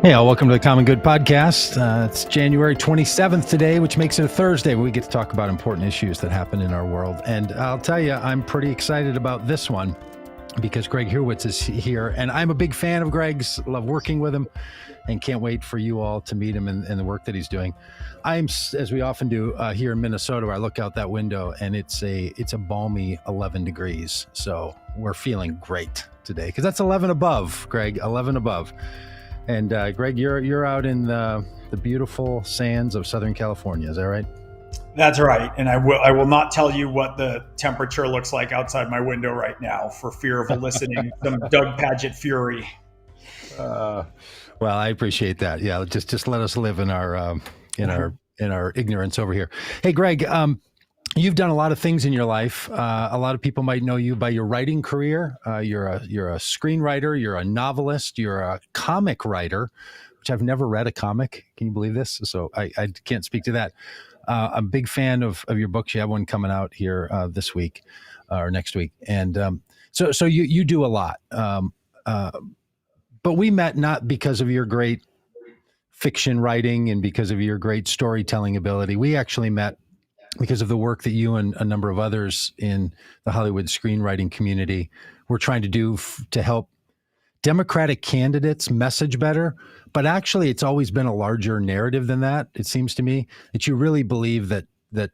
Hey, all, welcome to the Common Good Podcast. It's January 27th today, which makes it a Thursday where we get to talk about important issues that happen in our world. And I'll tell you, I'm pretty excited about this one because Gregg Hurwitz is here. And I'm a big fan of Gregg's, love working with him, and can't wait for you all to meet him and the work that he's doing. I'm, as we often do here in Minnesota, where I look out that window and it's a balmy 11 degrees. So we're feeling great today because that's 11 above, Gregg, 11 above. And Gregg, you're out in the beautiful sands of Southern California. Is that right? That's right. And I will not tell you what the temperature looks like outside my window right now for fear of eliciting some Doug Pagitt fury. Well, I appreciate that. Yeah, just let us live in our ignorance over here. Hey, Gregg, you've done a lot of things in your life. A lot of people might know you by your writing career. You're a screenwriter. You're a novelist. You're a comic writer, which I've never read a comic. Can you believe this? So I can't speak to that. I'm a big fan of your books. You have one coming out here this week or next week, and so you do a lot. But we met not because of your great fiction writing and because of your great storytelling ability. We actually met because of the work that you and a number of others in the Hollywood screenwriting community were trying to do to help Democratic candidates message better. But actually, it's always been a larger narrative than that. It seems to me that you really believe that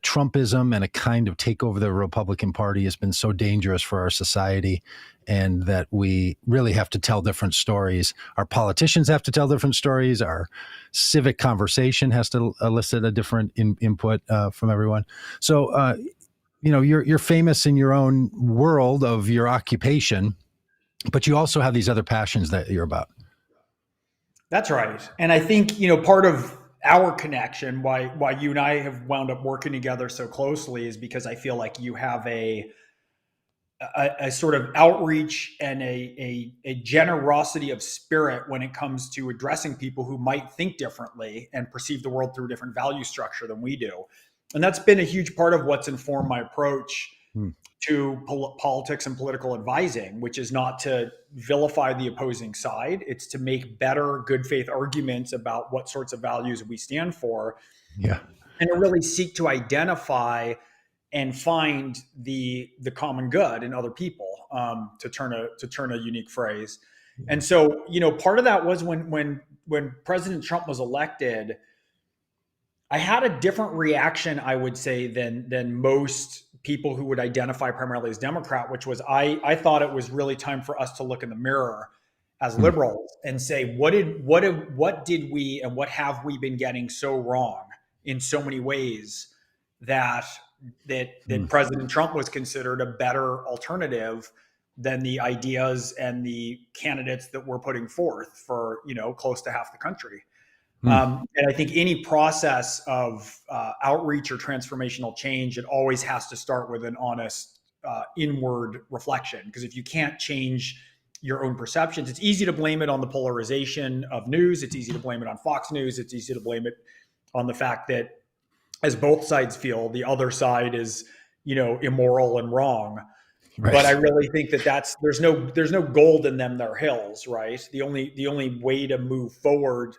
Trumpism and a kind of takeover of the Republican Party has been so dangerous for our society, and that we really have to tell different stories. Our politicians have to tell different stories. Our civic conversation has to elicit a different input from everyone. So, you're famous in your own world of your occupation, but you also have these other passions that you're about. That's right. And I think, part of our connection, why you and I have wound up working together so closely, is because I feel like you have a sort of outreach and a generosity of spirit when it comes to addressing people who might think differently and perceive the world through a different value structure than we do. And that's been a huge part of what's informed my approach to politics and political advising, which is not to vilify the opposing side. It's to make better, good faith arguments about what sorts of values we stand for. Yeah. And to really seek to identify and find the common good in other people, to turn a unique phrase. And so, part of that was when President Trump was elected, I had a different reaction, I would say, than most people who would identify primarily as Democrat, which was I thought it was really time for us to look in the mirror as liberals and say, what did we and what have we been getting so wrong in so many ways that President Trump was considered a better alternative than the ideas and the candidates that we're putting forth for, close to half the country. And I think any process of outreach or transformational change, it always has to start with an honest inward reflection. Because if you can't change your own perceptions, it's easy to blame it on the polarization of news. It's easy to blame it on Fox News. It's easy to blame it on the fact that, as both sides feel, the other side is, immoral and wrong. Right. But I really think that there's no gold in them. They're hills, right? The only way to move forward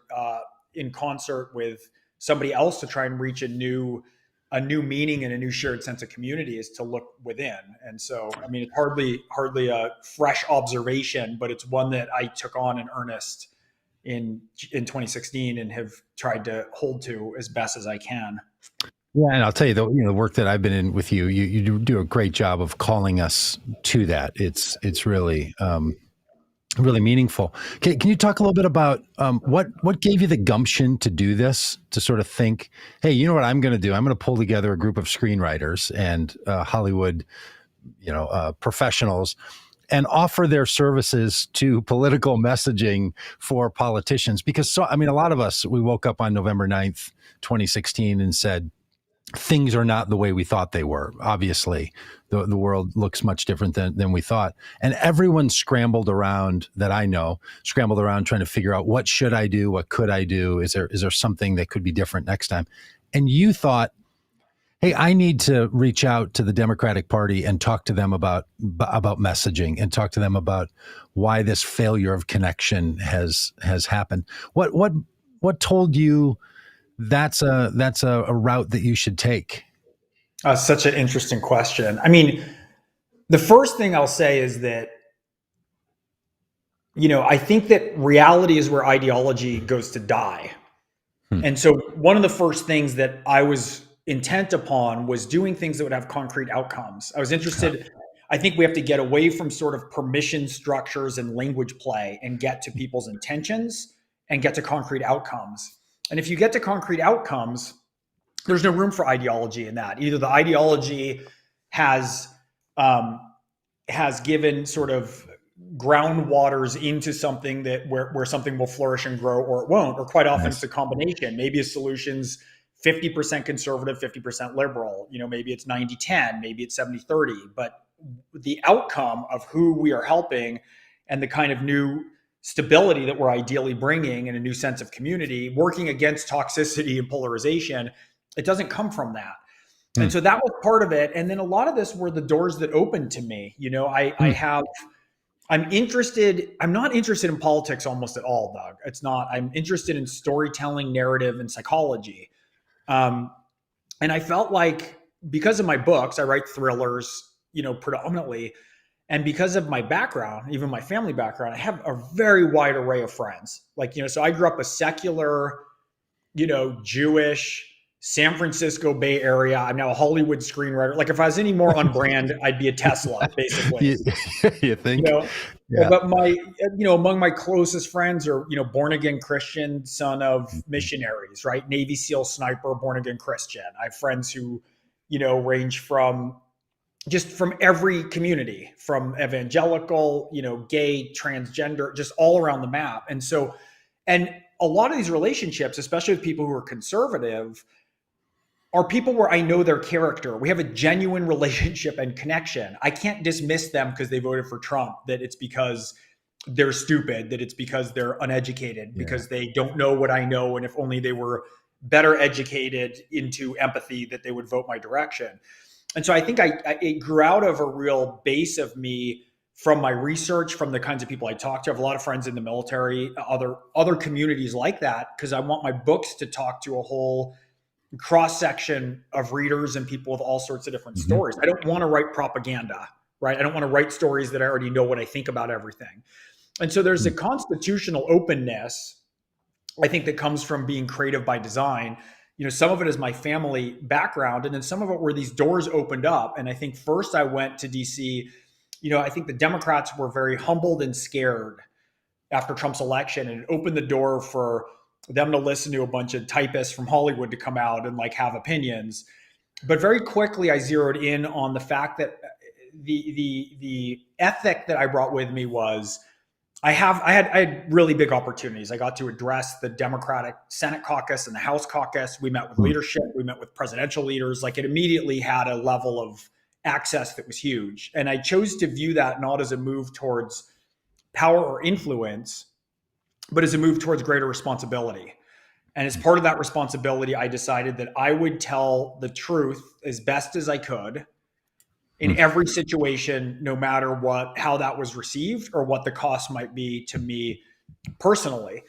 in concert with somebody else to try and reach a new meaning and a new shared sense of community is to look within. And so, I mean, it's hardly a fresh observation, but it's one that I took on in earnest in 2016 and have tried to hold to as best as I can. Yeah, and I'll tell you, the work that I've been in with you, you do a great job of calling us to that. It's really really meaningful. Can you talk a little bit about what gave you the gumption to do this, to sort of think, hey, you know what I'm going to do? I'm going to pull together a group of screenwriters and Hollywood, professionals, and offer their services to political messaging for politicians. Because a lot of us, we woke up on November 9th, 2016 and said, things are not the way we thought they were. Obviously, the world looks much different than we thought. And everyone scrambled around trying to figure out, what should I do? What could I do? Is there something that could be different next time? And you thought, Hey, I need to reach out to the Democratic Party and talk to them about messaging and talk to them about why this failure of connection has happened. What told you that's a route that you should take? Such an interesting question. I mean, the first thing I'll say is that, I think that reality is where ideology goes to die. Hmm. And so one of the first things that I was intent upon was doing things that would have concrete outcomes. I was interested, I think we have to get away from sort of permission structures and language play and get to people's intentions and get to concrete outcomes. And if you get to concrete outcomes, there's no room for ideology in that. Either the ideology has um, has given sort of groundwaters into something that where something will flourish and grow, or it won't, or quite often it's Nice. a combination. Maybe a solution's 50% conservative, 50% liberal. Maybe it's 90-10, maybe it's 70-30. But the outcome of who we are helping and the kind of new stability that we're ideally bringing and a new sense of community, working against toxicity and polarization, it doesn't come from that. Hmm. And so that was part of it. And then a lot of this were the doors that opened to me. Hmm. I'm not interested in politics almost at all, Doug. It's not. I'm interested in storytelling, narrative, and psychology. Um, and I felt like, because of my books, I write thrillers, predominantly. And because of my background, even my family background, I have a very wide array of friends. So I grew up a secular, Jewish, San Francisco Bay Area. I'm now a Hollywood screenwriter. Like, if I was any more on brand, I'd be a Tesla, basically. you, you You think? know, Yeah. but among my closest friends are, born again Christian, son of missionaries, right? Navy SEAL sniper, born again Christian. I have friends who, range from every community, from evangelical, gay, transgender, just all around the map. And a lot of these relationships, especially with people who are conservative, are people where I know their character. We have a genuine relationship and connection. I can't dismiss them because they voted for Trump, that it's because they're stupid, that it's because they're uneducated, Yeah. because they don't know what I know. And if only they were better educated into empathy, that they would vote my direction. And so I think it grew out of a real base of me from my research, from the kinds of people I talk to. I have a lot of friends in the military, other communities like that, because I want my books to talk to a whole cross section of readers and people with all sorts of different Hmm. stories. I don't want to write propaganda, right? I don't want to write stories that I already know what I think about everything. And so there's a constitutional openness, I think, that comes from being creative by design. Some of it is my family background, and then some of it were these doors opened up. And I think first I went to DC. I think the Democrats were very humbled and scared after Trump's election, and it opened the door for them to listen to a bunch of typists from Hollywood to come out and have opinions. But very quickly, I zeroed in on the fact that the ethic that I brought with me was, I had really big opportunities. I got to address the Democratic Senate caucus and the House caucus. We met with leadership. We met with presidential leaders. It immediately had a level of access that was huge. And I chose to view that not as a move towards power or influence, but as a move towards greater responsibility. And as part of that responsibility, I decided that I would tell the truth as best as I could in every situation, no matter how that was received or what the cost might be to me personally.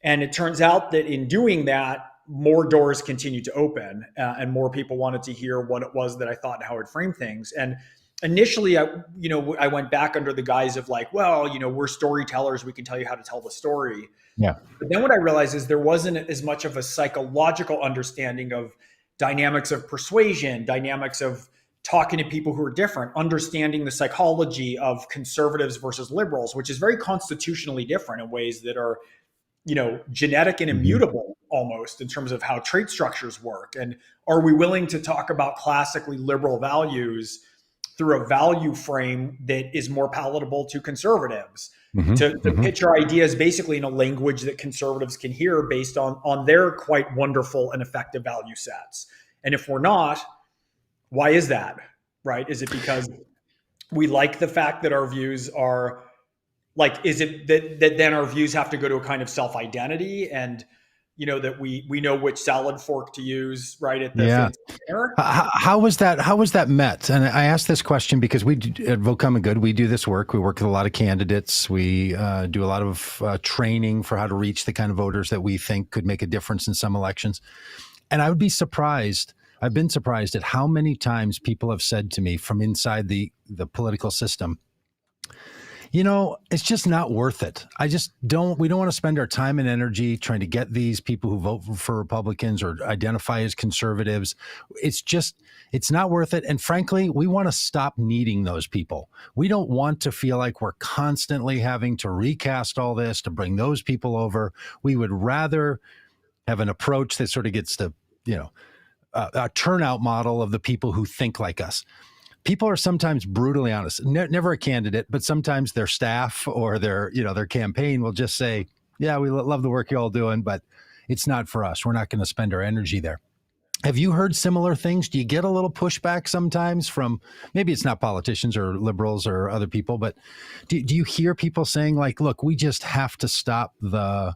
And it turns out that in doing that, more doors continued to open, and more people wanted to hear what it was that I thought and how I'd frame things. And initially, I went back under the guise of we're storytellers. We can tell you how to tell the story. Yeah. But then what I realized is there wasn't as much of a psychological understanding of dynamics of persuasion, dynamics of talking to people who are different, understanding the psychology of conservatives versus liberals, which is very constitutionally different in ways that are, genetic and Hmm. immutable almost, in terms of how trait structures work. And are we willing to talk about classically liberal values through a value frame that is more palatable to conservatives, Hmm. to Hmm. pitch our ideas basically in a language that conservatives can hear based on their quite wonderful and effective value sets? And if we're not, why is that? Right? Is it because we like the fact that our views are is it that then our views have to go to a kind of self identity? And that we know which salad fork to use, right, at the Yeah. fancy dinner. How was that? How was that met? And I asked this question because at Vote Common Good, we do this work. We work with a lot of candidates. We do a lot of training for how to reach the kind of voters that we think could make a difference in some elections. And I would be surprised. I've been surprised at how many times people have said to me from inside the political system, it's just not worth it. We don't want to spend our time and energy trying to get these people who vote for Republicans or identify as conservatives. It's not worth it. And frankly, we want to stop needing those people. We don't want to feel like we're constantly having to recast all this to bring those people over. We would rather have an approach that sort of gets to, a turnout model of the people who think like us. People are sometimes brutally honest, never a candidate, but sometimes their staff or their campaign will just say, yeah, we love the work you're all doing, but it's not for us. We're not going to spend our energy there. Have you heard similar things? Do you get a little pushback sometimes from, maybe it's not politicians or liberals or other people, but do you hear people saying like, look, we just have to stop the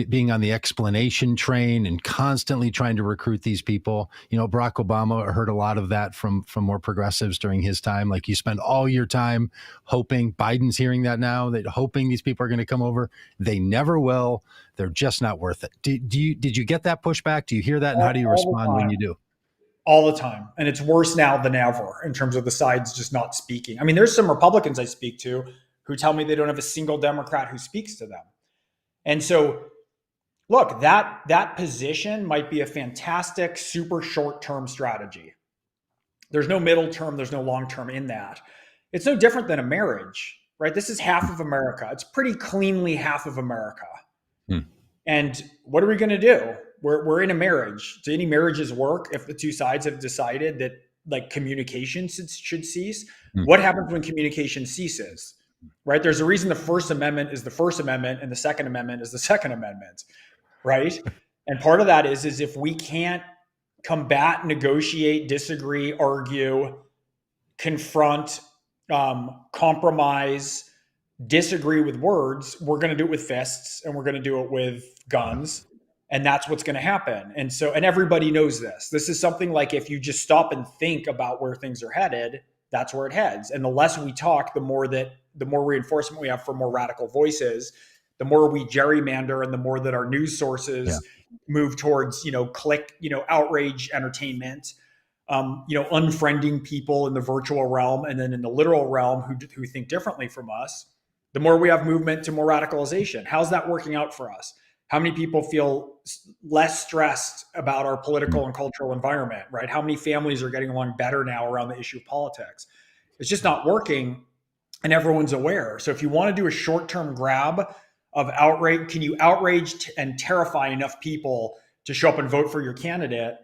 being on the explanation train and constantly trying to recruit these people? Barack Obama heard a lot of that from more progressives during his time. Like, you spend all your time hoping. Biden's hearing that now, that hoping these people are going to come over. They never will. They're just not worth it. Did you get that pushback? Do you hear that? And how do you respond when you do? All the time. And it's worse now than ever in terms of the sides just not speaking. I mean, there's some Republicans I speak to who tell me they don't have a single Democrat who speaks to them. And so, look, that position might be a fantastic, super short-term strategy. There's no middle term, there's no long term in that. It's no different than a marriage, right? This is half of America. It's pretty cleanly half of America. And what are we going to do? We're in a marriage. Do any marriages work if the two sides have decided that like communication should cease? What happens when communication ceases? Right? There's a reason the First Amendment is the First Amendment and the Second Amendment is the Second Amendment, right? And part of that is if we can't combat, negotiate, disagree, argue, confront, compromise, disagree with words, we're going to do it with fists and we're going to do it with guns. And that's what's going to happen. And everybody knows this. This is something like, if you just stop and think about where things are headed, that's where it heads. And the less we talk, the more reinforcement we have for more radical voices, the more we gerrymander, and the more that our news sources move towards, click, outrage entertainment, unfriending people in the virtual realm, and then in the literal realm who think differently from us, the more we have movement to more radicalization. How's that working out for us? How many people feel less stressed about our political and cultural environment, right? How many families are getting along better now around the issue of politics? It's just not working, and everyone's aware. So if you want to do a short-term grab of outrage, can you outrage and terrify enough people to show up and vote for your candidate?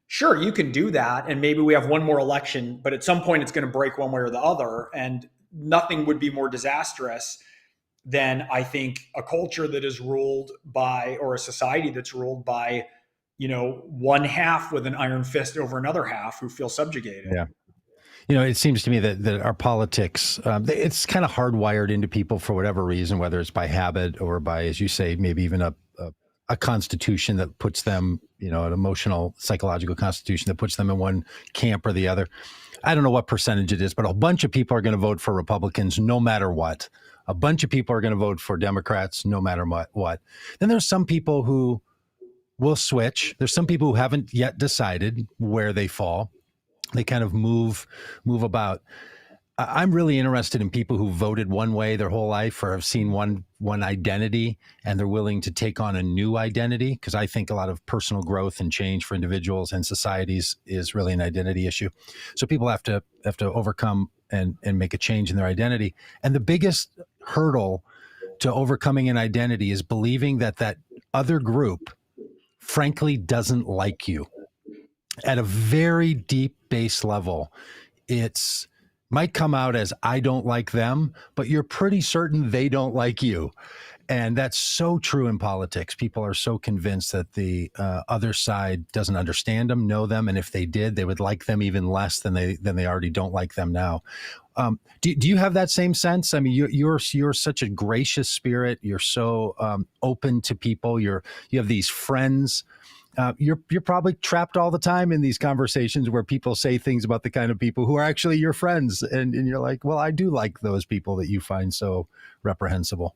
Sure, you can do that, and maybe we have one more election, but at some point it's going to break one way or the other, and nothing would be more disastrous than, I think, a culture that is ruled by, or a society that's ruled by, one half with an iron fist over another half who feel subjugated. Yeah. It seems to me that our politics, it's kind of hardwired into people for whatever reason, whether it's by habit or by, as you say, maybe even a constitution that puts them, an emotional, psychological constitution that puts them in one camp or the other. I don't know what percentage it is, but a bunch of people are going to vote for Republicans no matter what. A bunch of people are going to vote for Democrats no matter what. Then there's some people who will switch. There's some people who haven't yet decided where they fall. They kind of move about. I'm really interested in people who voted one way their whole life or have seen one identity, and they're willing to take on a new identity, because I think a lot of personal growth and change for individuals and societies is really an identity issue. So people have to overcome and make a change in their identity. And the biggest hurdle to overcoming an identity is believing that other group frankly doesn't like you. At a very deep base level, it's might come out as I don't like them, but you're pretty certain they don't like you. And that's so true in politics. People are so convinced that the other side doesn't understand them, know them, and if they did, they would like them even less than they already don't like them now. Do you have that same sense? I mean, you're such a gracious spirit. You're so open to people. You have these friends. You're probably trapped all the time in these conversations where people say things about the kind of people who are actually your friends, and you're like, well, I do like those people that you find so reprehensible.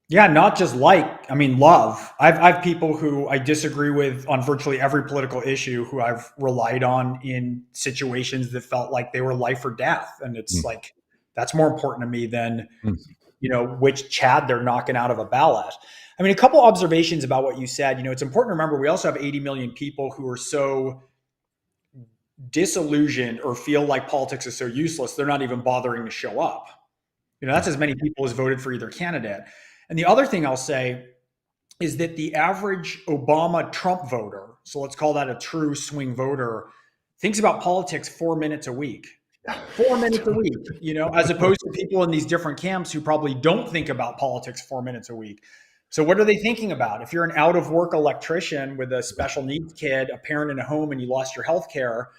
Yeah, not just like, I mean, love. I've people who I disagree with on virtually every political issue who I've relied on in situations that felt like they were life or death. And it's Mm, like, that's more important to me than, mm, which Chad they're knocking out of a ballot. I mean, a couple observations about what you said. It's important to remember we also have 80 million people who are so disillusioned or feel like politics is so useless, they're not even bothering to show up. That's yeah. as many people as voted for either candidate. And the other thing I'll say is that the average Obama Trump voter, so let's call that a true swing voter, thinks about politics 4 minutes a week. 4 minutes a week, as opposed to people in these different camps who probably don't think about politics 4 minutes a week. So, what are they thinking about? If you're an out of work electrician with a special needs kid, a parent in a home, and you lost your health care,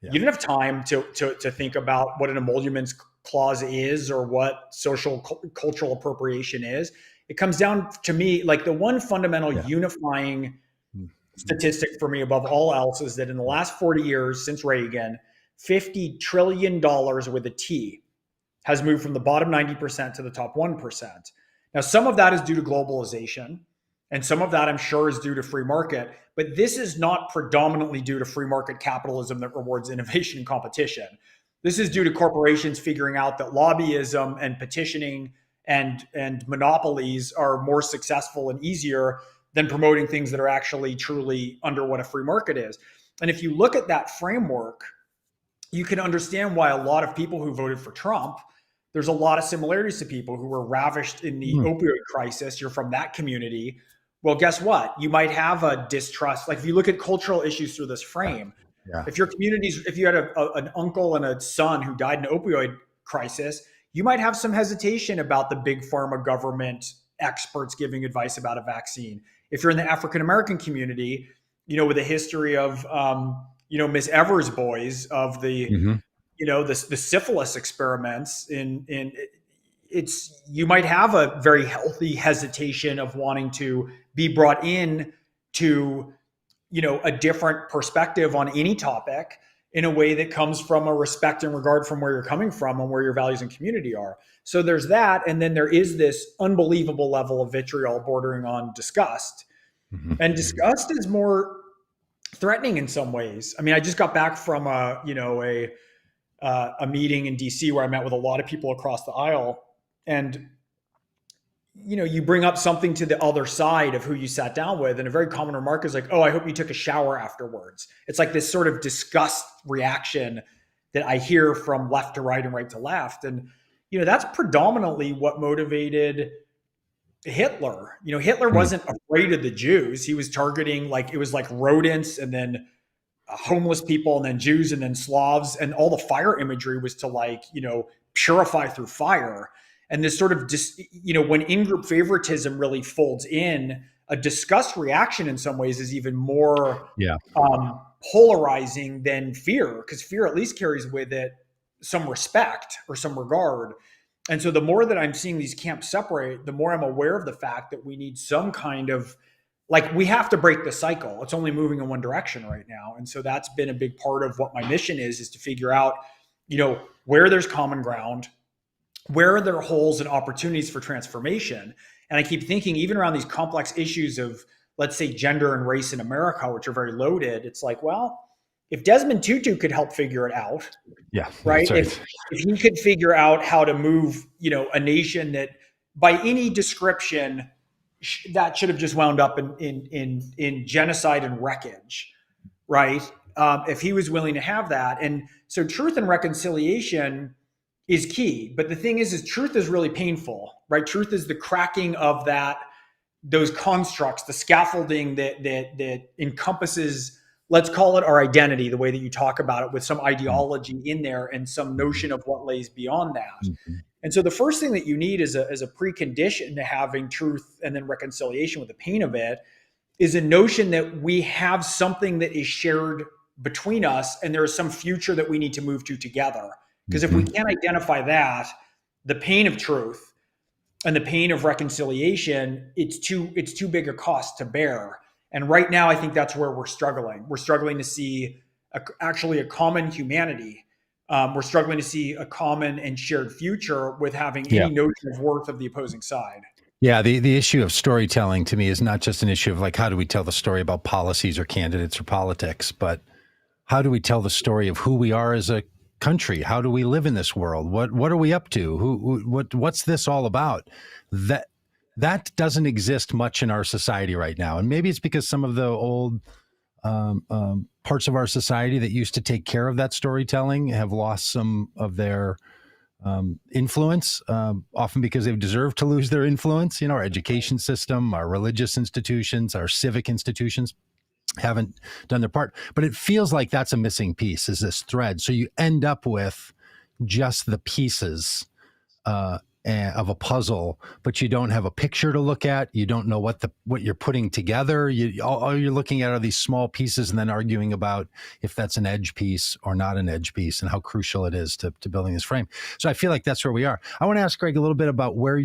Yeah. you don't have time to think about what an emoluments clause is or what cultural appropriation is. It comes down to me like the one fundamental Yeah. unifying Mm, statistic for me above all else is that in the last 40 years since Reagan, $50 trillion with a T has moved from the bottom 90% to the top 1%. Now, some of that is due to globalization, and some of that I'm sure is due to free market, but this is not predominantly due to free market capitalism that rewards innovation and competition. This is due to corporations figuring out that lobbyism and petitioning and monopolies are more successful and easier than promoting things that are actually truly under what a free market is. And if you look at that framework, you can understand why a lot of people who voted for Trump, there's a lot of similarities to people who were ravished in the mm, opioid crisis. You're from that community. Well, guess what? You might have a distrust. Like if you look at cultural issues through this frame, yeah. if you had an uncle and a son who died in an opioid crisis, you might have some hesitation about the big pharma government experts giving advice about a vaccine. If you're in the African American community, with a history of, Miss Evers boys of the, Hmm. the syphilis experiments in it's, you might have a very healthy hesitation of wanting to be brought in to, a different perspective on any topic in a way that comes from a respect and regard from where you're coming from and where your values and community are. So there's that. And then there is this unbelievable level of vitriol bordering on disgust. Hmm. And disgust is more threatening in some ways. I mean, I just got back from a meeting in DC where I met with a lot of people across the aisle, and you bring up something to the other side of who you sat down with, and a very common remark is like, "Oh, I hope you took a shower afterwards." It's like this sort of disgust reaction that I hear from left to right and right to left, and that's predominantly what motivated Hitler. Hitler Mm, wasn't afraid of the Jews. He was targeting, like, it was like rodents and then homeless people and then Jews and then Slavs, and all the fire imagery was to, like, purify through fire. And this sort of just, when in-group favoritism really folds in, a disgust reaction in some ways is even more yeah. polarizing than fear, because fear at least carries with it some respect or some regard. And so the more that I'm seeing these camps separate, the more I'm aware of the fact that we need some kind of, like, we have to break the cycle. It's only moving in one direction right now. And so that's been a big part of what my mission is to figure out, where there's common ground, where are there holes and opportunities for transformation. And I keep thinking, even around these complex issues of, let's say, gender and race in America, which are very loaded, it's like, well, if Desmond Tutu could help figure it out, Yeah. right? That's right. If he could figure out how to move, a nation that by any description that should have just wound up in genocide and wreckage, right? If he was willing to have that. And so truth and reconciliation is key. But the thing is truth is really painful, right? Truth is the cracking of those constructs, the scaffolding that encompasses, let's call it our identity, the way that you talk about it, with some Mm, ideology in there and some notion of what lays beyond that. mhm. And so the first thing that you need as a precondition to having truth and then reconciliation with the pain of it is a notion that we have something that is shared between us, and there is some future that we need to move to together. Because if we can't identify that, the pain of truth and the pain of reconciliation, it's too big a cost to bear. And right now, I think that's where we're struggling. We're struggling to see actually a common humanity. We're struggling to see a common and shared future with having Yeah. any notion of worth of the opposing side. Yeah, the issue of storytelling to me is not just an issue of like how do we tell the story about policies or candidates or politics, but how do we tell the story of who we are as a country? How do we live in this world? What are we up to? What's this all about? That doesn't exist much in our society right now, and maybe it's because some of the old parts of our society that used to take care of that storytelling have lost some of their influence, often because they've deserved to lose their influence. You know, our education system, our religious institutions, our civic institutions haven't done their part. But it feels like that's a missing piece, is this thread. So you end up with just the pieces of a puzzle, but you don't have a picture to look at. You don't know what you're putting together. All you're looking at are these small pieces and then arguing about if that's an edge piece or not an edge piece and how crucial it is to building this frame. So I feel like that's where we are. I want to ask Gregg a little bit about where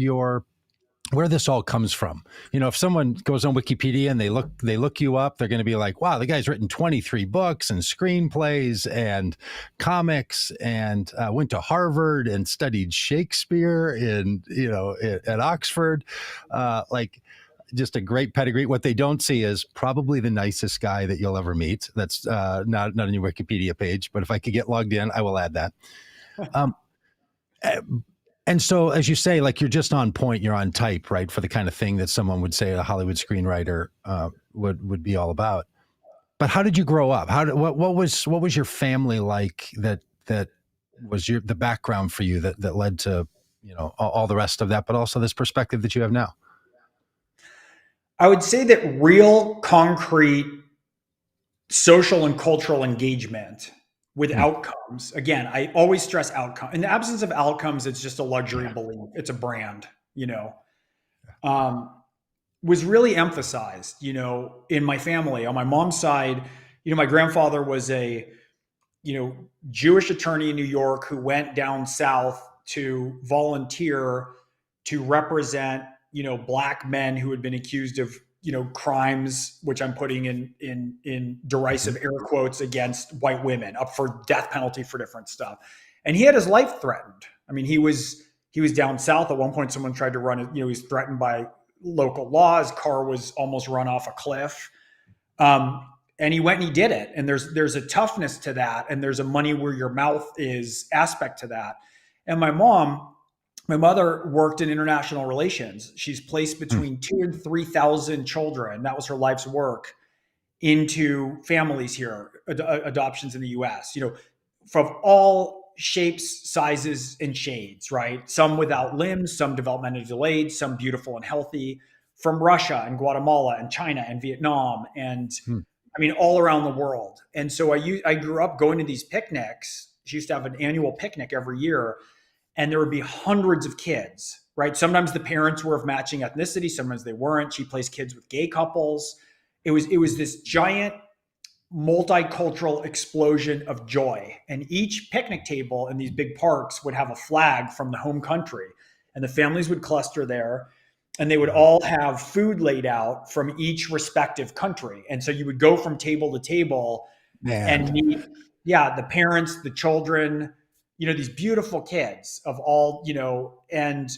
this all comes from. You know, if someone goes on Wikipedia and they look you up, they're going to be like, wow, the guy's written 23 books and screenplays and comics and went to Harvard and studied Shakespeare at Oxford. Like just a great pedigree. What they don't see is probably the nicest guy that you'll ever meet. That's not on your Wikipedia page, but if I could get logged in, I will add that. And so, as you say, like you're just on point, you're on type, right, for the kind of thing that someone would say a Hollywood screenwriter would be all about. But how did you grow up? What was your family like? That was the background for you that led to all the rest of that, but also this perspective that you have now. I would say that real, concrete social and cultural engagement with outcomes. Again, I always stress outcome. In the absence of outcomes, it's just a luxury belief. It's a brand, was really emphasized, in my family. On my mom's side, my grandfather was a, Jewish attorney in New York who went down south to volunteer to represent, Black men who had been accused of crimes, which I'm putting in derisive air quotes, against white women, up for death penalty for different stuff. And he had his life threatened. I mean, he was down south. At one point, someone tried to run it. He was threatened by local law. His car was almost run off a cliff. And he went and he did it. And there's a toughness to that. And there's a money where your mouth is aspect to that. And my mother worked in international relations. She's placed between 2,000 and 3,000 children. That was her life's work into families here, adoptions in the US, from all shapes, sizes, and shades, right? Some without limbs, some developmentally delayed, some beautiful and healthy, from Russia and Guatemala and China and Vietnam. And all around the world. And so I grew up going to these picnics. She used to have an annual picnic every year. And there would be hundreds of kids, right? Sometimes the parents were of matching ethnicity. Sometimes they weren't. She placed kids with gay couples. It was this giant multicultural explosion of joy. And each picnic table in these big parks would have a flag from the home country. And the families would cluster there. And they would all have food laid out from each respective country. And so you would go from table to table and meet, the parents, the children, these beautiful kids of all, and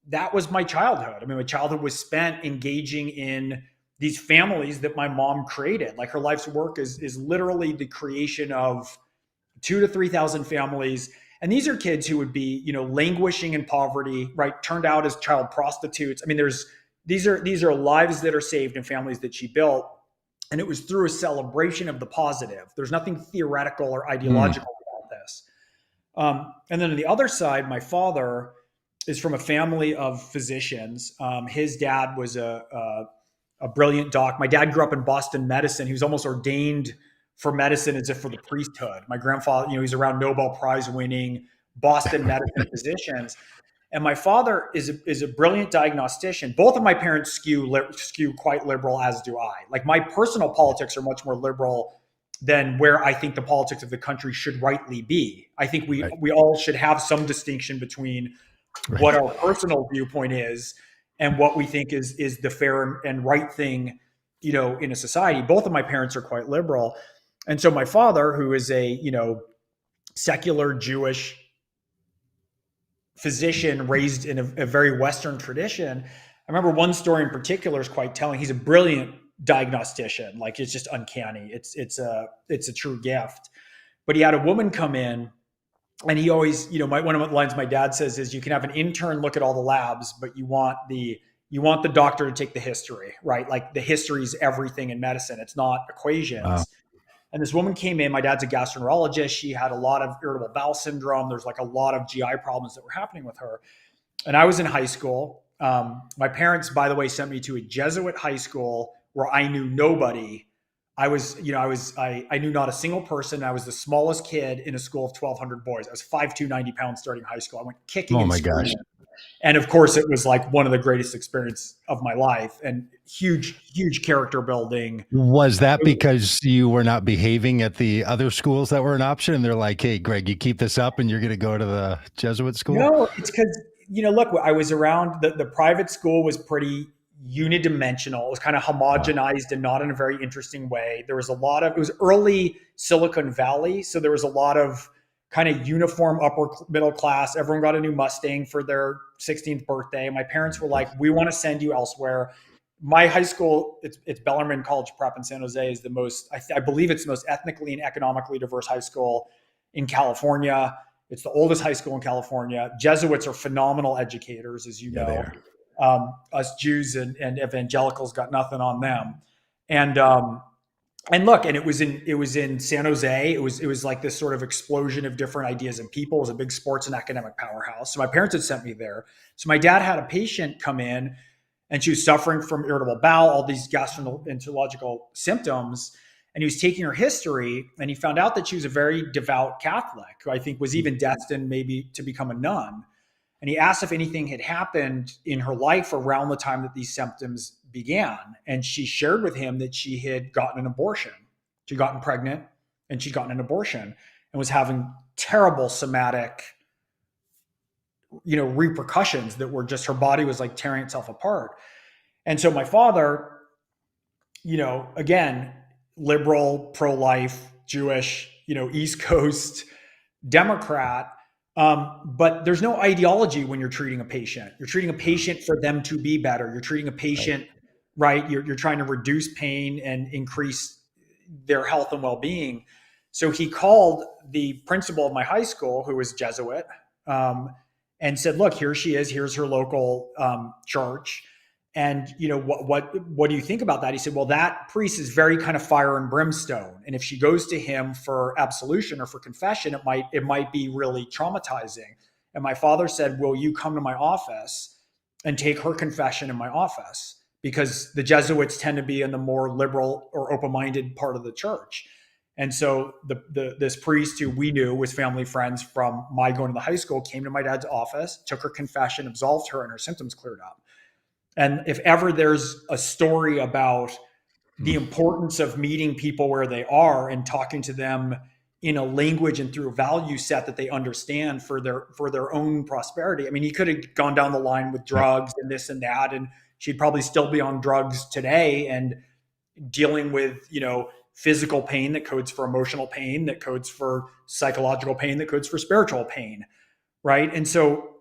that was my childhood. I mean, my childhood was spent engaging in these families that my mom created. Like her life's work is literally the creation of 2,000 to 3,000 families. And these are kids who would be, languishing in poverty, right? Turned out as child prostitutes. I mean, these are lives that are saved and families that she built. And it was through a celebration of the positive. There's nothing theoretical or ideological about this. And then on the other side, my father is from a family of physicians. His dad was a brilliant doc. My dad grew up in Boston medicine. He was almost ordained for medicine as if for the priesthood. My grandfather, he's around Nobel Prize winning Boston medicine physicians. And my father is a brilliant diagnostician. Both of my parents skew quite liberal, as do I. Like my personal politics are much more liberal than where I think the politics of the country should rightly be. I think Right. we all should have some distinction between what Right. our personal viewpoint is and what we think is the fair and right thing, in a society. Both of my parents are quite liberal, and so my father, who is a secular Jewish physician raised in a very Western tradition. I remember one story in particular is quite telling. He's a brilliant diagnostician. Like, it's just uncanny. It's a true gift. But he had a woman come in, and he always, one of the lines my dad says is, you can have an intern look at all the labs, but you want the doctor to take the history, right? Like, the history is everything in medicine. It's not Wow. equations. And this woman came in. My dad's a gastroenterologist. She had a lot of irritable bowel syndrome. There's like a lot of GI problems that were happening with her. And I was in high school. My parents, by the way, sent me to a Jesuit high school where I knew nobody. I knew not a single person. I was the smallest kid in a school of 1,200 boys. I was 5'2", 90 pounds starting high school. I went kicking Oh and my gosh. screaming. And of course, it was like one of the greatest experiences of my life, and huge, huge character building. Was that because you were not behaving at the other schools that were an option? And they're like, hey, Greg, you keep this up and you're going to go to the Jesuit school? No, it's because, look, I was around the private school was pretty unidimensional. It was kind of homogenized and not in a very interesting way. There was it was early Silicon Valley. So there was a lot of kind of uniform upper middle class. Everyone got a new Mustang for their 16th birthday. My parents were like, we want to send you elsewhere. My high school, it's Bellarmine College Prep in San Jose, is the most, I believe it's the most ethnically and economically diverse high school in California. It's the oldest high school in California. Jesuits are phenomenal educators, as you Yeah, they know. are. Us Jews and evangelicals got nothing on them. And look, and it was in San Jose. It was like this sort of explosion of different ideas and people. It was a big sports and academic powerhouse. So my parents had sent me there. So my dad had a patient come in, and she was suffering from irritable bowel, all these gastroenterological symptoms. And he was taking her history, and he found out that she was a very devout Catholic, who I think was even destined maybe to become a nun. And he asked if anything had happened in her life around the time that these symptoms began. And she shared with him that she had gotten an abortion. She'd gotten pregnant, and she'd gotten an abortion, and was having terrible somatic, repercussions that were just, her body was like tearing itself apart. And so my father, again, liberal, pro-life, Jewish, East Coast Democrat. But there's no ideology when you're treating a patient. You're treating a patient for them to be better. You're treating a patient, right? You're trying to reduce pain and increase their health and well-being. So he called the principal of my high school, who was Jesuit, and said, look, here she is. Here's her local church. And what do you think about that? He said, well, that priest is very kind of fire and brimstone. And if she goes to him for absolution or for confession, it might be really traumatizing. And my father said, will you come to my office and take her confession in my office? Because the Jesuits tend to be in the more liberal or open-minded part of the church. And so this priest, who we knew was family friends from my going to the high school, came to my dad's office, took her confession, absolved her, and her symptoms cleared up. And if ever there's a story about the importance of meeting people where they are and talking to them in a language and through a value set that they understand for their own prosperity. I mean, he could have gone down the line with drugs and this and that, and she'd probably still be on drugs today and dealing with, physical pain that codes for emotional pain, that codes for psychological pain, that codes for spiritual pain. Right. And so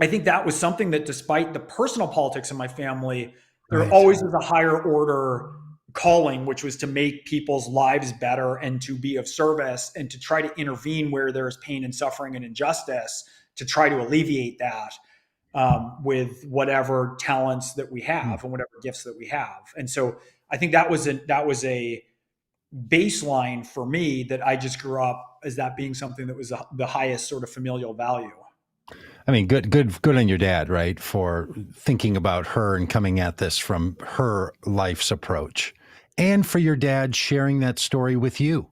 I think that was something that, despite the personal politics in my family, there always was a higher order calling, which was to make people's lives better and to be of service and to try to intervene where there's pain and suffering and injustice, to try to alleviate that with whatever talents that we have and whatever gifts that we have. And so I think that was a baseline for me, that I just grew up as that being something that was the highest sort of familial value. I mean, good on your dad, right? For thinking about her and coming at this from her life's approach, and for your dad sharing that story with you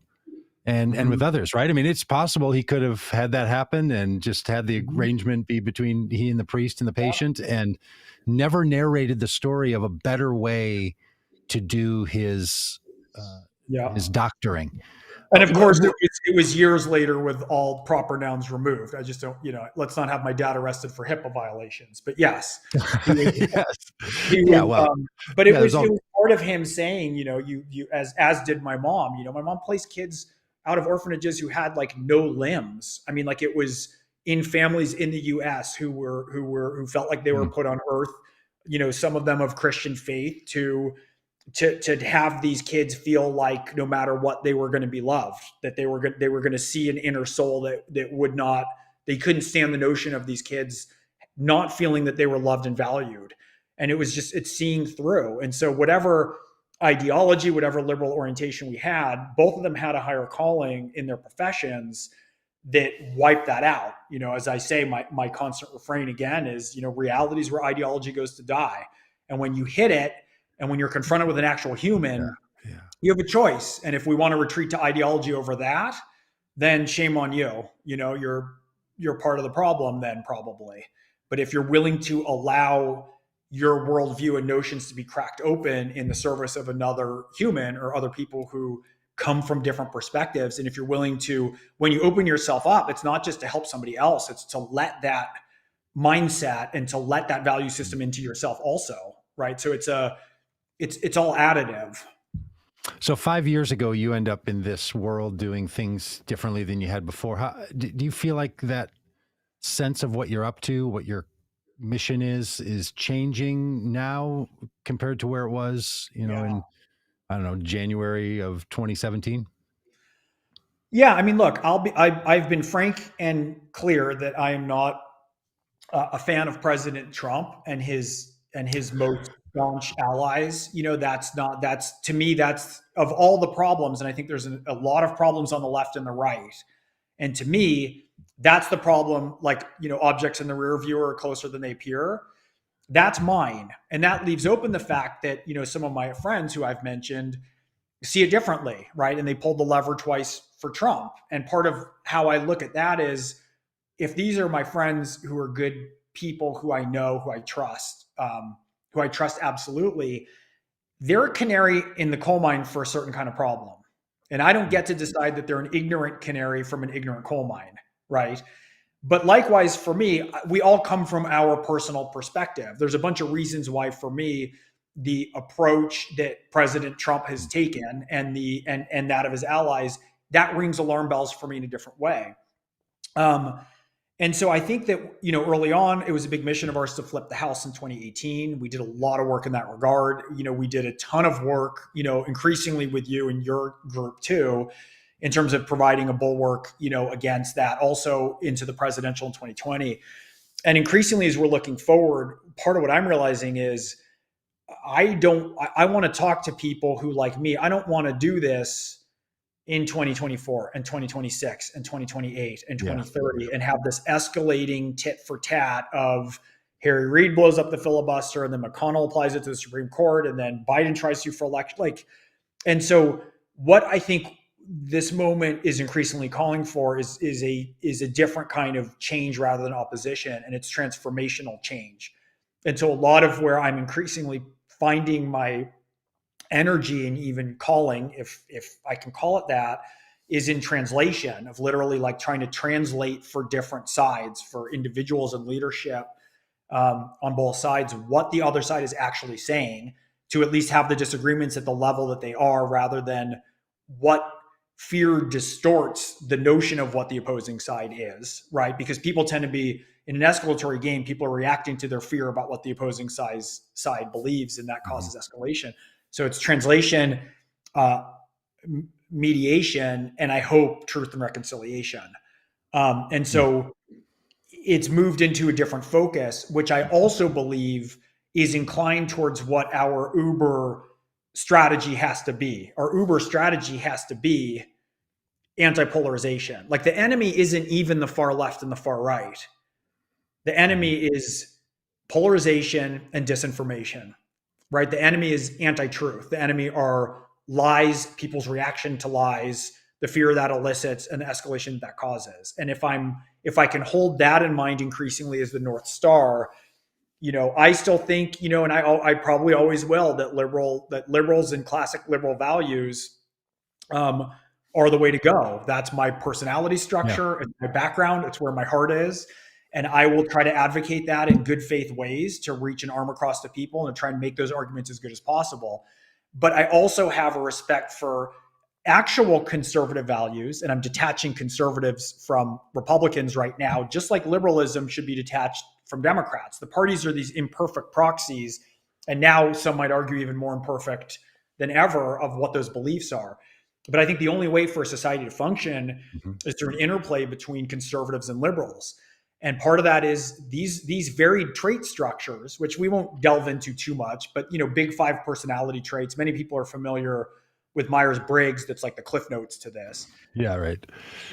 and with others, right? I mean, it's possible he could have had that happen and just had the arrangement be between he and the priest and the patient, and never narrated the story of a better way to do his Yeah. his doctoring. And of course, it was years later with all proper nouns removed. I just don't, let's not have my dad arrested for HIPAA violations. But yes, he was, Yes. he Yeah. was, Well, but yeah, there's it all, was part of him saying, you as did my mom. My mom placed kids out of orphanages who had like no limbs. I mean, like it was in families in the U.S. who felt like they were mm, put on earth. Some of them of Christian faith to have these kids feel like no matter what they were going to be loved, that they were going to see an inner soul that would not, they couldn't stand the notion of these kids not feeling that they were loved and valued. And it's seeing through. And so whatever ideology, whatever liberal orientation we had, both of them had a higher calling in their professions that wiped that out. As I say, my constant refrain again is, reality is where ideology goes to die. And when you hit it, and when you're confronted with an actual human, yeah. you have a choice. And if we want to retreat to ideology over that, then shame on you. You're part of the problem then, probably. But if you're willing to allow your worldview and notions to be cracked open in the service of another human or other people who come from different perspectives, and if you're willing to, when you open yourself up, it's not just to help somebody else, it's to let that mindset and to let that value system into yourself also, right? So it's all additive. So 5 years ago, you end up in this world doing things differently than you had before. Do you feel like that sense of what you're up to, what your mission is changing now compared to where it was, Yeah. in, I don't know, January of 2017? Yeah. I mean, look, I've been frank and clear that I am not a fan of President Trump and his most staunch allies. That's to me, that's of all the problems. And I think there's a lot of problems on the left and the right. And to me, that's the problem. Like, objects in the rear view are closer than they appear. That's mine. And that leaves open the fact that, some of my friends who I've mentioned see it differently, right? And they pulled the lever twice for Trump. And part of how I look at that is, if these are my friends who are good people who I know, who I trust absolutely, they're a canary in the coal mine for a certain kind of problem. And I don't get to decide that they're an ignorant canary from an ignorant coal mine, right? But likewise, for me, we all come from our personal perspective. There's a bunch of reasons why, for me, the approach that President Trump has taken and that of his allies, that rings alarm bells for me in a different way. And so I think that, early on, it was a big mission of ours to flip the House in 2018. We did a lot of work in that regard. We did a ton of work, increasingly with you and your group too, in terms of providing a bulwark, against that, also into the presidential in 2020. And increasingly, as we're looking forward, part of what I'm realizing is I want to talk to people who, like me, I don't want to do this in 2024 and 2026 and 2028 and 2030 and have this escalating tit for tat of Harry Reid blows up the filibuster and then McConnell applies it to the Supreme Court and then Biden tries to for election. And so what I think this moment is increasingly calling for is a different kind of change rather than opposition, and it's transformational change. And so a lot of where I'm increasingly finding my energy and even calling, if I can call it that, is in translation of literally like trying to translate for different sides, for individuals and leadership on both sides, what the other side is actually saying, to at least have the disagreements at the level that they are, rather than what fear distorts the notion of what the opposing side is, right? Because people tend to be in an escalatory game, people are reacting to their fear about what the opposing side believes, and that causes escalation. So it's translation, mediation, and I hope truth and reconciliation. And so it's moved into a different focus, which I also believe is inclined towards what our Uber strategy has to be. Our Uber strategy has to be anti-polarization. Like, the enemy isn't even the far left and the far right. The enemy is polarization and disinformation. Right? The enemy is anti-truth. The enemy are lies, people's reaction to lies, the fear that elicits, and the escalation that causes. And if I can hold that in mind increasingly as the North Star, I still think, and I probably always will, that liberals and classic liberal values um, are the way to go. That's my personality Yeah. structure, it's my background, it's where my heart is. And I will try to advocate that in good faith ways to reach an arm across to people and to try and make those arguments as good as possible. But I also have a respect for actual conservative values, and I'm detaching conservatives from Republicans right now, just like liberalism should be detached from Democrats. The parties are these imperfect proxies, and now some might argue even more imperfect than ever of what those beliefs are. But I think the only way for a society to function Mhm. is through an interplay between conservatives and liberals. And part of that is these varied trait structures, which we won't delve into too much, but big five personality traits. Many people are familiar with Myers-Briggs. That's like the cliff notes to this. Yeah, right.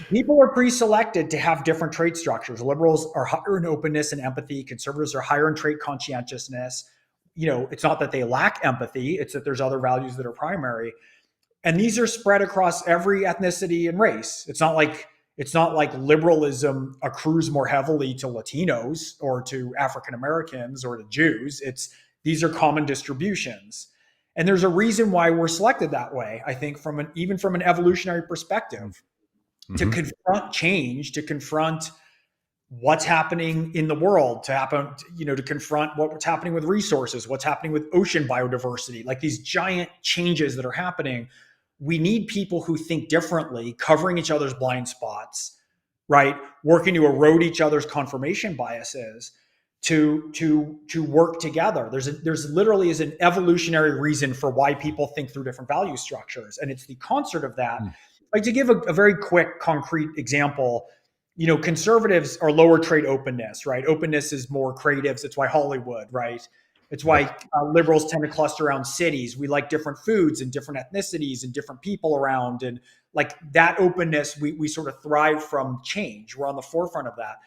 People are pre-selected to have different trait structures. Liberals are higher in openness and empathy. Conservatives are higher in trait conscientiousness. It's not that they lack empathy; it's that there's other values that are primary, and these are spread across every ethnicity and race. It's not like liberalism accrues more heavily to Latinos or to African Americans or to Jews. It's These are common distributions. And there's a reason why we're selected that way, I think, even from an evolutionary perspective, to Mm-hmm. confront change, to confront what's happening in the world, to confront what's happening with resources, what's happening with ocean biodiversity, like these giant changes that are happening. We need people who think differently, covering each other's blind spots, right? Working to erode each other's confirmation biases to work together. There's literally is an evolutionary reason for why people think through different value structures, and it's the concert of that. Like, to give a very quick, concrete example, conservatives are lower trait openness, right? Openness is more creatives. It's why Hollywood, right? It's Right. why liberals tend to cluster around cities. We like different foods and different ethnicities and different people around. And like that openness, we sort of thrive from change. We're on the forefront of that.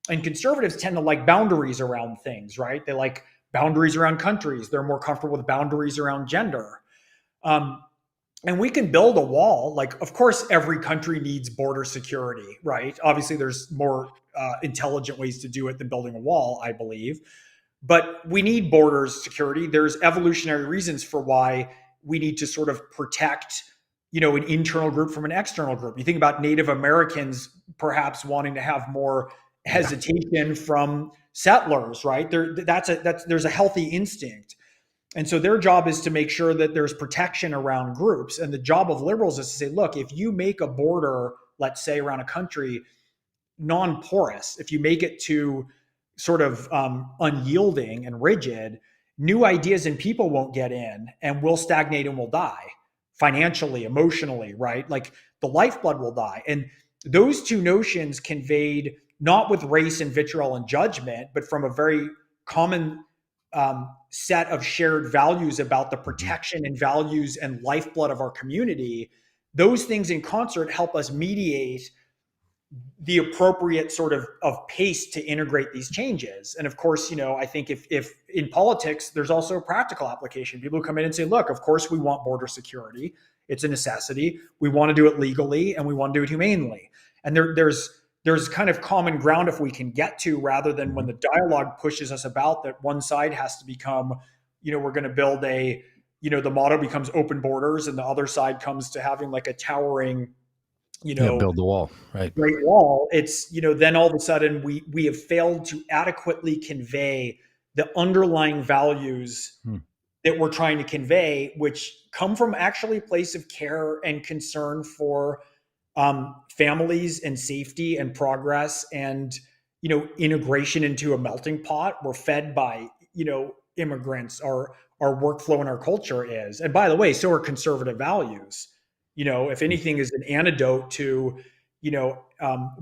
And conservatives tend to like boundaries around things, right? They like boundaries around countries. They're more comfortable with boundaries around gender. Um, and we can build a wall. Like, of course, every country needs border security, right? Obviously, there's more intelligent ways to do it than building a wall, I believe. But we need borders security. There's evolutionary reasons for why we need to sort of protect, an internal group from an external group. You think about Native Americans perhaps wanting to have more Yeah. hesitation from settlers, right? There's a healthy instinct. And so their job is to make sure that there's protection around groups. And the job of liberals is to say, look, if you make a border, let's say around a country, non-porous, if you make it too sort of unyielding and rigid, new ideas and people won't get in, and we'll stagnate and we'll die financially, emotionally, right? Like the lifeblood will die. And those two notions conveyed not with race and vitriol and judgment, but from a very common set of shared values about the Mm-hmm. protection and values and lifeblood of our community. Those things in concert help us mediate the appropriate sort of pace to integrate these changes. And of course, I think if in politics, there's also a practical application. People come in and say, look, of course we want border security. It's a necessity. We want to do it legally and we want to do it humanely. And there's kind of common ground if we can get to, rather than when Mm-hmm. the dialogue pushes us about that one side has to become, we're going to build the motto becomes open borders, and the other side comes to having like a towering, you Yeah, know, build the wall. Right. Great Wall. It's, then all of a sudden we have failed to adequately convey the underlying values Hmm. that we're trying to convey, which come from actually a place of care and concern for families and safety and progress and integration into a melting pot. We're fed by immigrants. Our workflow and our culture is, and by the way, so are conservative values. If anything is an antidote to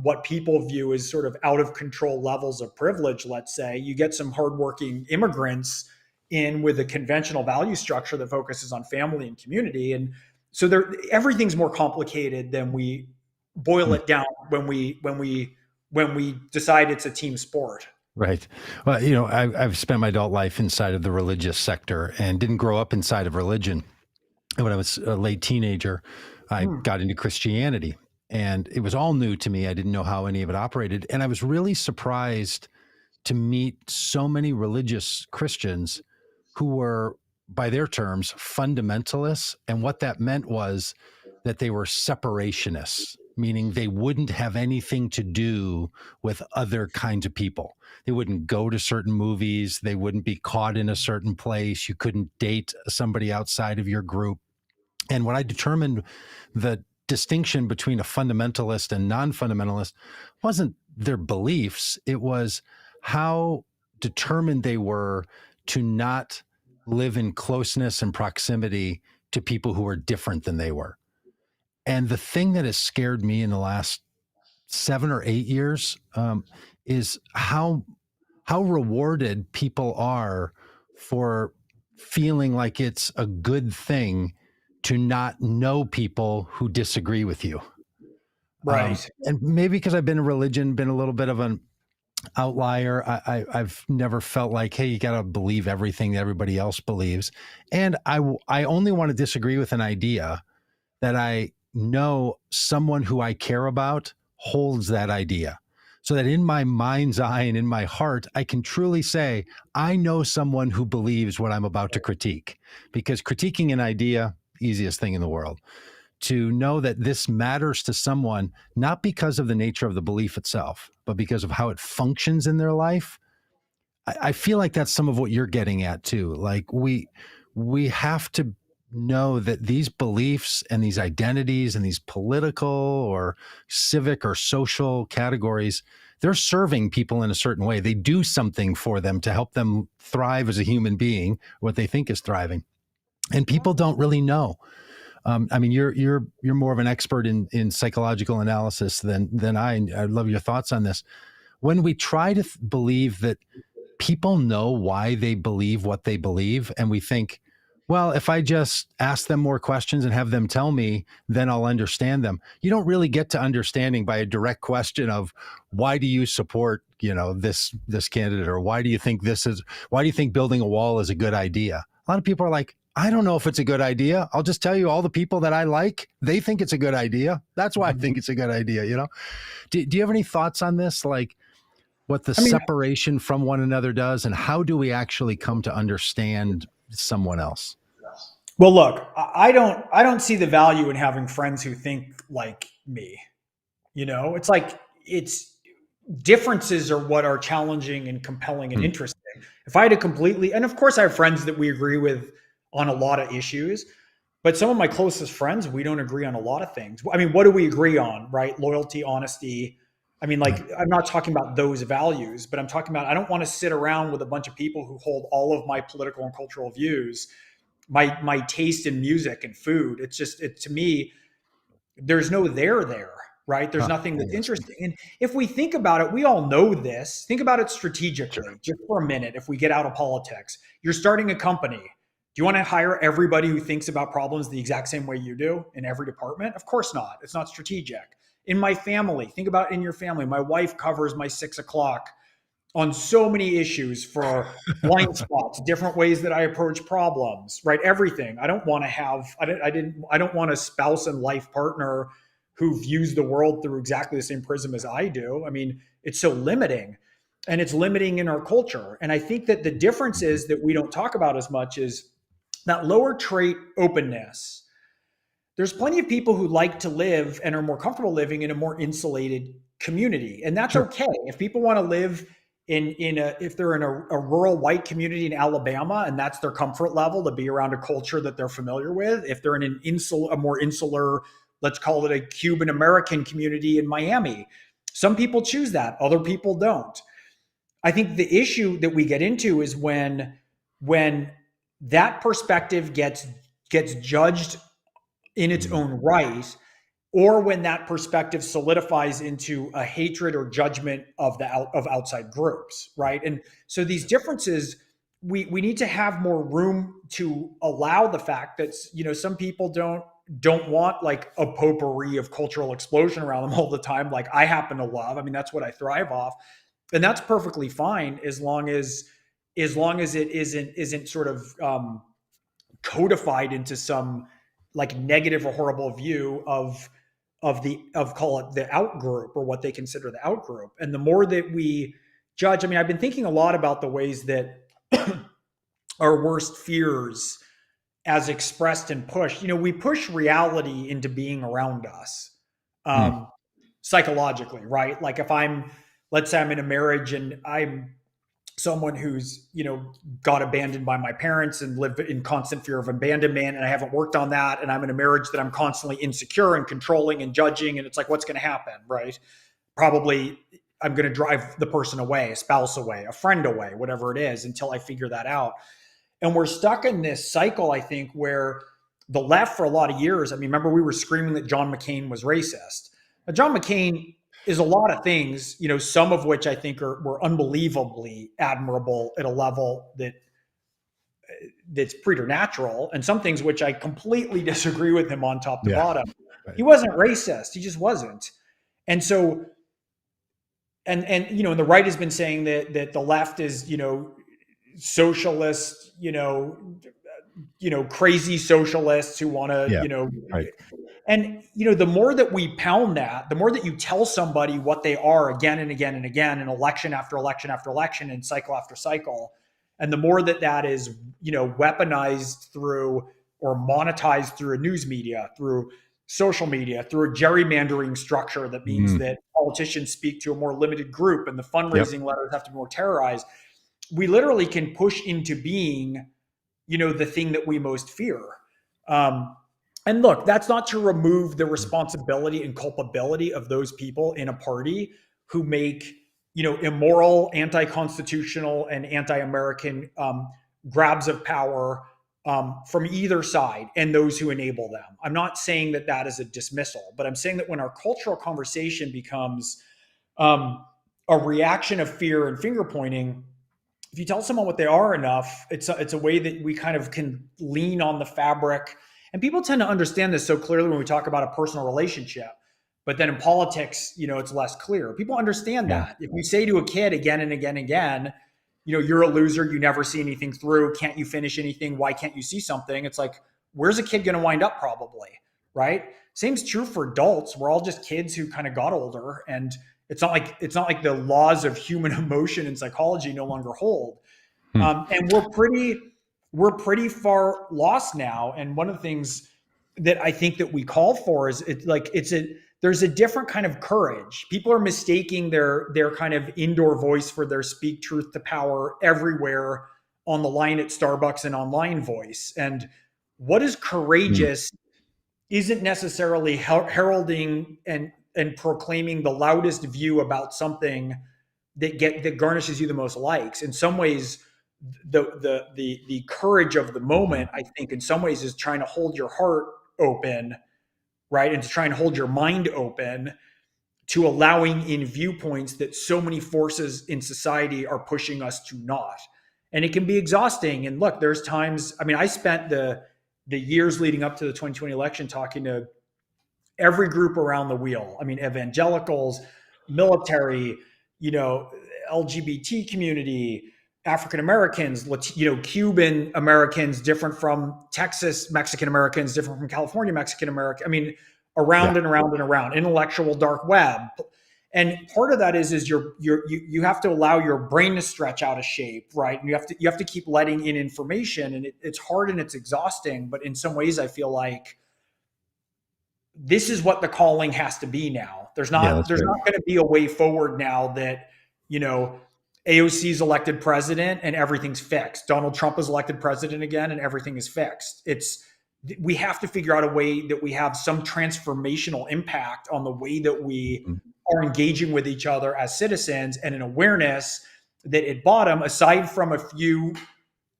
what people view as sort of out of control levels of privilege, let's say, you get some hardworking immigrants in with a conventional value structure that focuses on family and community. And so everything's more complicated than we boil Hmm. it down when we decide it's a team sport. Right. Well, I've spent my adult life inside of the religious sector and didn't grow up inside of religion. And when I was a late teenager, I Hmm. got into Christianity, and it was all new to me. I didn't know how any of it operated. And I was really surprised to meet so many religious Christians who were, by their terms, fundamentalists. And what that meant was that they were separationists, meaning they wouldn't have anything to do with other kinds of people. They wouldn't go to certain movies. They wouldn't be caught in a certain place. You couldn't date somebody outside of your group. And when I determined the distinction between a fundamentalist and non-fundamentalist wasn't their beliefs, it was how determined they were to not live in closeness and proximity to people who were different than they were. And the thing that has scared me in the last 7 or 8 years is how rewarded people are for feeling like it's a good thing to not know people who disagree with you. Right. And maybe because I've been in religion, been a little bit of an outlier. I've never felt like, hey, you got to believe everything that everybody else believes. And I only want to disagree with an idea that I know someone who I care about holds that idea. So that in my mind's eye and in my heart, I can truly say, I know someone who believes what I'm about to critique. Because critiquing an idea, easiest thing in the world. To know that this matters to someone, not because of the nature of the belief itself, but because of how it functions in their life. I feel like that's some of what you're getting at too. Like we have to know that these beliefs and these identities and these political or civic or social categories, they're serving people in a certain way. They do something for them to help them thrive as a human being, what they think is thriving. And people don't really know. I mean, you're more of an expert in psychological analysis than I. I love your thoughts on this. When we try to believe that people know why they believe what they believe, and we think, well, if I just ask them more questions and have them tell me, then I'll understand them. You don't really get to understanding by a direct question of why do you support, this candidate, or why do you think building a wall is a good idea? A lot of people are like, I don't know if it's a good idea. I'll just tell you all the people that I like, they think it's a good idea. That's why I think it's a good idea. Do you have any thoughts on this? Like what the I mean, separation from one another does, and how do we actually come to understand someone else? well, look, I don't see the value in having friends who think like me. It's like it's differences are what are challenging and compelling and Hmm. interesting. If I had a completely, and of course I have friends that we agree with on a lot of issues, but some of my closest friends, we don't agree on a lot of things. I mean, what do we agree on, right? Loyalty, honesty. I mean, like, Right. I'm not talking about those values, but I'm talking about, I don't want to sit around with a bunch of people who hold all of my political and cultural views, my taste in music and food. It's just, to me, there's no there, right? There's Huh. nothing that's Interesting. interesting. And if we think about it, we all know this. Think about it Sure. strategically, just for a minute. If we get out of politics, you're starting a company. Do you want to hire everybody who thinks about problems the exact same way you do in every department? Of course not. It's not strategic. In my family, think about in your family. My wife covers my 6 o'clock on so many issues for blind spots, different ways that I approach problems, right? Everything. I don't want to have, I don't want a spouse and life partner who views the world through exactly the same prism as I do. I mean, it's so limiting, and it's limiting in our culture. And I think that the difference Mhm. is that we don't talk about as much is that lower trait, openness. There's plenty of people who like to live and are more comfortable living in a more insulated community, and that's Sure. okay. If people want to live if they're in a rural white community in Alabama and that's their comfort level to be around a culture that they're familiar with, if they're in a more insular, let's call it a Cuban American community in Miami, some people choose that, other people don't. I think the issue that we get into is when that perspective gets judged in its Mhm. own right, or when that perspective solidifies into a hatred or judgment of outside groups, right? And so these differences, we need to have more room to allow the fact that some people don't want like a potpourri of cultural explosion around them all the time, like I happen to love. I mean, that's what I thrive off, and that's perfectly fine as long as it isn't sort of codified into some like negative or horrible view of call it the out group, or what they consider the out group. And the more that we judge, I mean, I've been thinking a lot about the ways that our worst fears as expressed and pushed. We push reality into being around us, Mm. um, psychologically, right? Like if let's say I'm in a marriage and I'm someone who's got abandoned by my parents and live in constant fear of abandonment, and I haven't worked on that, and I'm in a marriage that I'm constantly insecure and controlling and judging, and it's like, what's going to happen, right? Probably I'm going to drive the person away, a spouse away, a friend away, whatever it is, until I figure that out. And we're stuck in this cycle, I think, where the left for a lot of years, I mean, remember we were screaming that John McCain was racist. Now, John McCain is a lot of things, some of which I think were unbelievably admirable at a level that's preternatural, and some things which I completely disagree with him on top to Yeah. bottom. Right. He wasn't racist. He just wasn't. And so, and the right has been saying that the left is, socialist, crazy socialists who want to, Yeah. Right. and the more that we pound that, the more that you tell somebody what they are again and again and again, and election after election after election, and cycle after cycle, and the more that is weaponized through or monetized through a news media, through social media, through a gerrymandering structure that means that politicians speak to a more limited group, and the fundraising letters have to be more terrorized. We literally can push into being, the thing that we most fear. And look, that's not to remove the responsibility and culpability of those people in a party who make, immoral, anti-constitutional, and anti-American grabs of power from either side, and those who enable them. I'm not saying that is a dismissal, but I'm saying that when our cultural conversation becomes a reaction of fear and finger pointing, if you tell someone what they are enough, it's a way that we kind of can lean on the fabric. And people tend to understand this so clearly when we talk about a personal relationship. But then in politics, it's less clear. People understand that. If you say to a kid again and again and again, you're a loser, you never see anything through, can't you finish anything? Why can't you see something? It's like, where's a kid going to wind up probably, right? Same's true for adults. We're all just kids who kind of got older, and it's not like the laws of human emotion and psychology no longer hold. And we're pretty far lost now. And one of the things that I think that we call for is there's a different kind of courage. People are mistaking their kind of indoor voice for their speak truth to power everywhere on the line at Starbucks and online voice. And what is courageous isn't necessarily heralding and proclaiming the loudest view about something that garnishes you the most likes. In some ways, the courage of the moment, I think, in some ways, is trying to hold your heart open, right, and to try and hold your mind open to allowing in viewpoints that so many forces in society are pushing us to not. And it can be exhausting. And look, there's times. I mean, I spent the years leading up to the 2020 election talking to every group around the wheel. I mean, evangelicals, military, LGBT community, African Americans, Cuban Americans, different from Texas Mexican Americans, different from California Mexican American. I mean, around and around and around, intellectual dark web. And part of that is you have to allow your brain to stretch out of shape, right? And you have to keep letting in information, and it's hard and it's exhausting. But in some ways, I feel like this is what the calling has to be now. There's not going to be a way forward now that, AOC's elected president and everything's fixed. Donald Trump is elected president again and everything is fixed. We have to figure out a way that we have some transformational impact on the way that we are engaging with each other as citizens, and an awareness that at bottom, aside from a few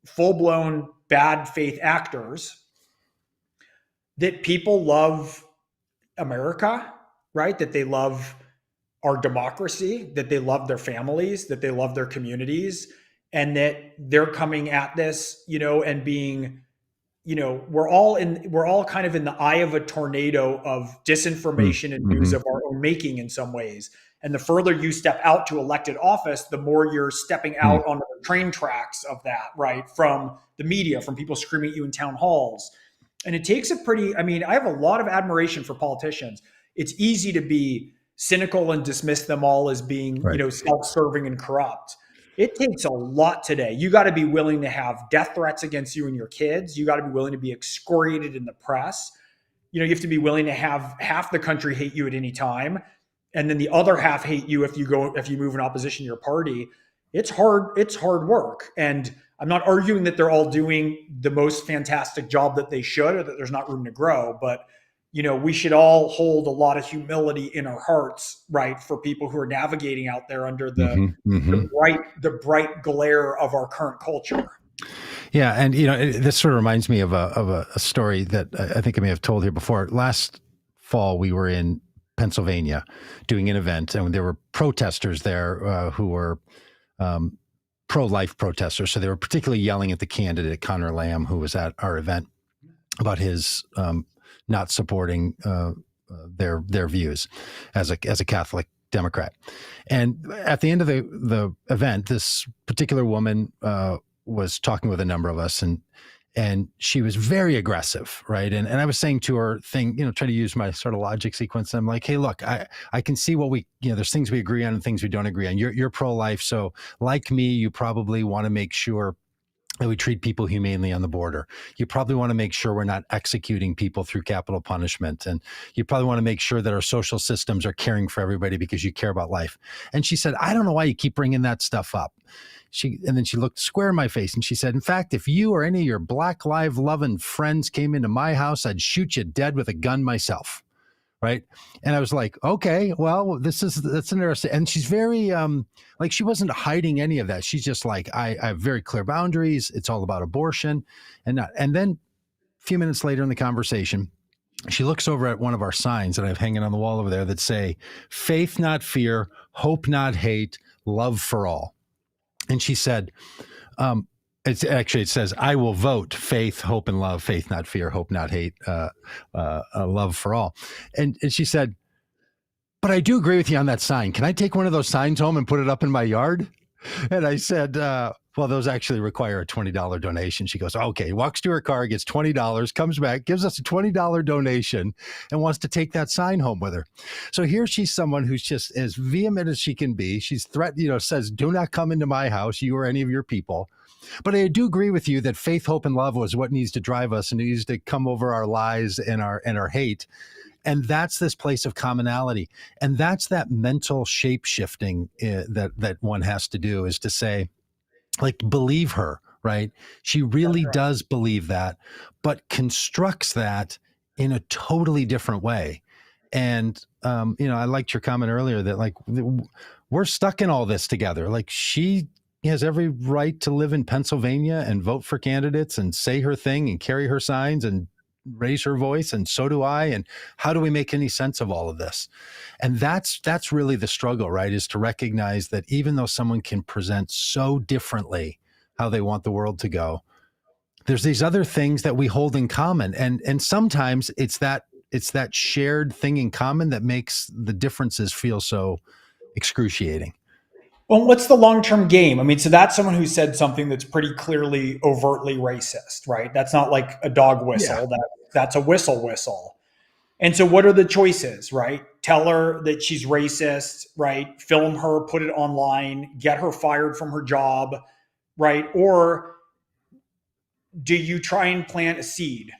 full-blown bad faith actors, that people love America, right? That they love our democracy, that they love their families, that they love their communities, and that they're coming at this, and being, we're all kind of in the eye of a tornado of disinformation and news of our own making in some ways. And the further you step out to elected office, the more you're stepping out onto the train tracks of that, right? From the media, from people screaming at you in town halls. And it takes I have a lot of admiration for politicians. It's easy to be cynical and dismiss them all as being, self-serving and corrupt. It takes a lot today. You got to be willing to have death threats against you and your kids. You got to be willing to be excoriated in the press. You have to be willing to have half the country hate you at any time, and then the other half hate you if you move in opposition to your party. It's hard. It's hard work, and I'm not arguing that they're all doing the most fantastic job that they should, or that there's not room to grow. But we should all hold a lot of humility in our hearts, right, for people who are navigating out there under the Hmm. Hmm. the bright glare of our current culture. Yeah, and this sort of reminds me of a story that I think I may have told here before. Last fall, we were in Pennsylvania doing an event, and there were protesters there who were pro-life protesters. So they were particularly yelling at the candidate Connor Lamb, who was at our event, about his not supporting their views as a Catholic Democrat. And at the end of the event, this particular woman was talking with a number of us, and she was very aggressive, right? And I was saying to her, try to use my sort of logic sequence. I'm like, hey, look, I can see there's things we agree on and things we don't agree on. You're pro-life, so like me, you probably want to make sure that we treat people humanely on the border. You probably want to make sure we're not executing people through capital punishment. And you probably want to make sure that our social systems are caring for everybody because you care about life. And she said, I don't know why you keep bringing that stuff up. And then she looked square in my face and she said, in fact, if you or any of your Black Lives loving friends came into my house, I'd shoot you dead with a gun myself. Right. And I was like, okay, well, that's interesting. And she's very, like, she wasn't hiding any of that. She's just like, I have very clear boundaries. It's all about abortion and not. And then a few minutes later in the conversation, she looks over at one of our signs that I have hanging on the wall over there that say, faith, not fear, hope, not hate, love for all. And she said, it says, I will vote faith, hope, and love, faith, not fear, hope, not hate, love for all. And she said, but I do agree with you on that sign. Can I take one of those signs home and put it up in my yard? And I said, well, those actually require a $20 donation. She goes, okay, walks to her car, gets $20, comes back, gives us a $20 donation and wants to take that sign home with her. So here she's someone who's just as vehement as she can be. She's threatened, says, do not come into my house, you or any of your people. But I do agree with you that faith, hope, and love was what needs to drive us and needs to come over our lies and our hate. And that's this place of commonality. And that's that mental shape shifting that one has to do, is to say, like, believe her, right? She really does believe that, but constructs that in a totally different way. And, I liked your comment earlier that, like, we're stuck in all this together. Like, she has every right to live in Pennsylvania and vote for candidates and say her thing and carry her signs and raise her voice, and so do I. And how do we make any sense of all of this? And that's really the struggle, right? Is to recognize that even though someone can present so differently how they want the world to go, there's these other things that we hold in common. And sometimes it's that shared thing in common that makes the differences feel so excruciating. Well, what's the long-term game? I mean, so that's someone who said something that's pretty clearly overtly racist, right? That's not like a dog Yeah. whistle. That's a whistle. And so what are the choices, right? Tell her that she's racist, right? Film her, put it online, get her fired from her job, right? Or do you try and plant a seed,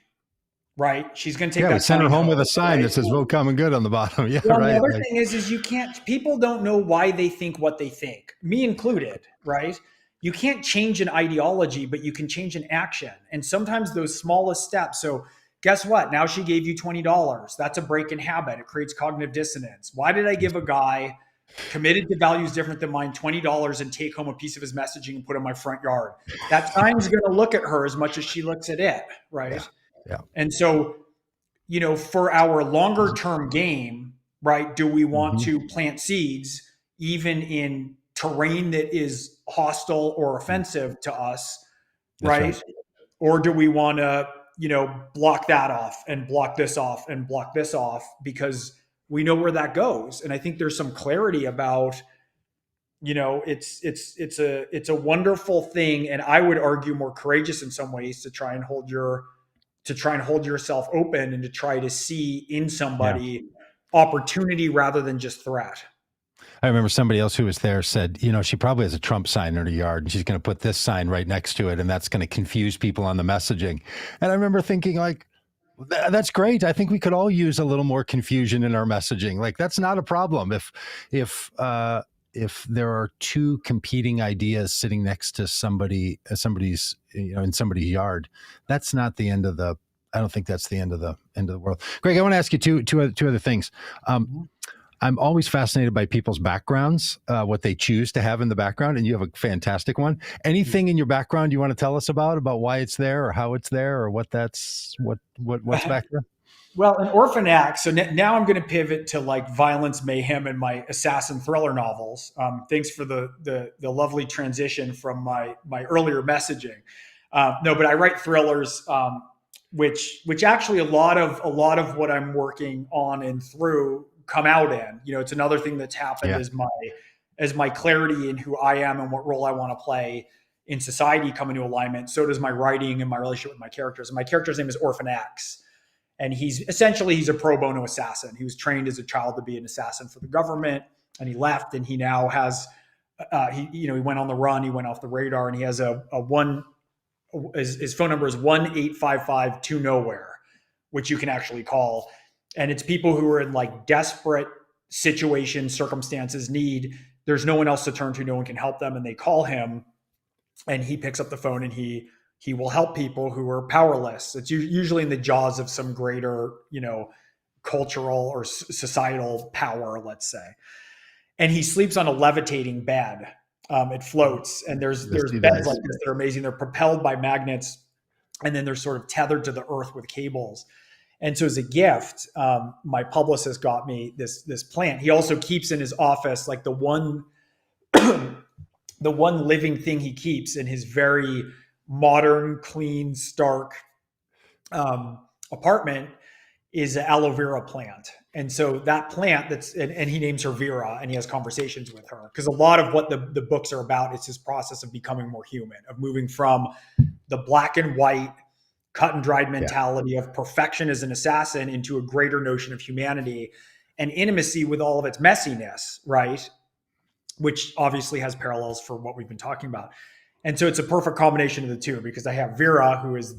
right? She's going to take Yeah, we that sent her sign home with home, a sign right? that says vote common good on the bottom. Yeah, Well, and the right. other Like, thing is you can't, people don't know why they think what they think, me included, right? You can't change an ideology, but you can change an action. And sometimes those smallest steps. So guess what? Now she gave you $20. That's a break in habit. It creates cognitive dissonance. Why did I give a guy committed to values different than mine $20 and take home a piece of his messaging and put in my front yard? That sign's going to look at her as much as she looks at it, yeah, right? yeah. And so, for our longer term game, right, do we want Mm-hmm. to plant seeds even in terrain that is hostile or offensive to us, That's right. right? Or do we want to, block that off and block this off and block this off because we know where that goes? And I think there's some clarity about, it's a wonderful thing, and I would argue more courageous in some ways to try and hold yourself open and to try to see in Yeah. somebody opportunity rather than just threat. I remember somebody else who was there said, she probably has a Trump sign in her yard and she's going to put this sign right next to it. And that's going to confuse people on the messaging. And I remember thinking like, that's great. I think we could all use a little more confusion in our messaging. Like that's not a problem. If there are two competing ideas sitting next to somebody's, in somebody's yard, that's not the end of the, I don't think that's the end of the world. Greg, I want to ask you two other things. I'm always fascinated by people's backgrounds, what they choose to have in the background, and you have a fantastic one. Anything in your background you want to tell us about why it's there, or how it's there, or what's back there? Well, an orphan act. So now I'm going to pivot to like violence, mayhem, and my assassin thriller novels. Thanks for the lovely transition from my earlier messaging. No, but I write thrillers, which actually a lot of what I'm working on and through come out in. It's another thing that's happened as my clarity in who I am and what role I want to play in society come into alignment. So does my writing and my relationship with my characters. And my character's name is Orphan X. And he's a pro bono assassin. He was trained as a child to be an assassin for the government, and he left, and he now has, he went on the run, he went off the radar, and he has his phone number is 1-855-2-nowhere, which you can actually call. And it's people who are in like desperate situations, circumstances, need. There's no one else to turn to. No one can help them. And they call him, and he picks up the phone, and he will help people who are powerless. It's usually in the jaws of some greater, cultural or societal power, let's say. And he sleeps on a levitating bed. It floats, and there's beds like this that are amazing. They're propelled by magnets, and then they're sort of tethered to the earth with cables. And so as a gift, my publicist got me this plant. He also keeps in his office like the one living thing he keeps in his very modern, clean, stark apartment is an aloe vera plant. And so that plant and he names her Vera, and he has conversations with her, because a lot of what the books are about is his process of becoming more human, of moving from the black and white cut and dried mentality of perfection as an assassin into a greater notion of humanity and intimacy with all of its messiness, right? Which obviously has parallels for what we've been talking about. And so it's a perfect combination of the two, because I have Vera, who is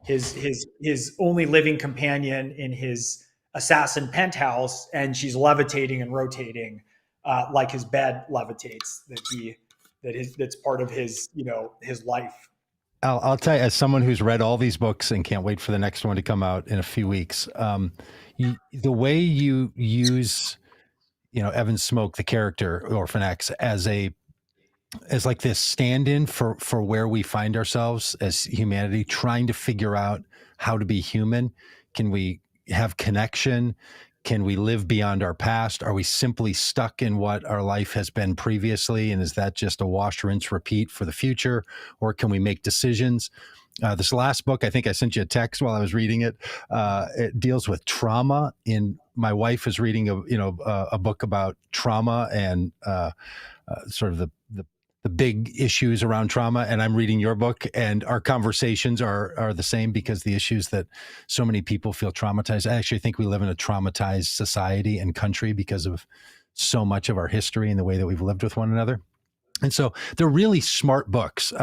his only living companion in his assassin penthouse, and she's levitating and rotating like his bed levitates. That's part of his his life. I'll tell you, as someone who's read all these books and can't wait for the next one to come out in a few weeks, the way you use, Evan Smoke, the character Orphan X, as like this stand-in for where we find ourselves as humanity, trying to figure out how to be human. Can we have connection? Can we live beyond our past? Are we simply stuck in what our life has been previously? And is that just a wash, rinse, repeat for the future? Or can we make decisions? This last book, I think I sent you a text while I was reading it. It deals with trauma. My wife is reading a book about trauma and sort of the big issues around trauma, and I'm reading your book, and our conversations are the same, because the issues that so many people feel traumatized. I actually think we live in a traumatized society and country because of so much of our history and the way that we've lived with one another. And so they're really smart books,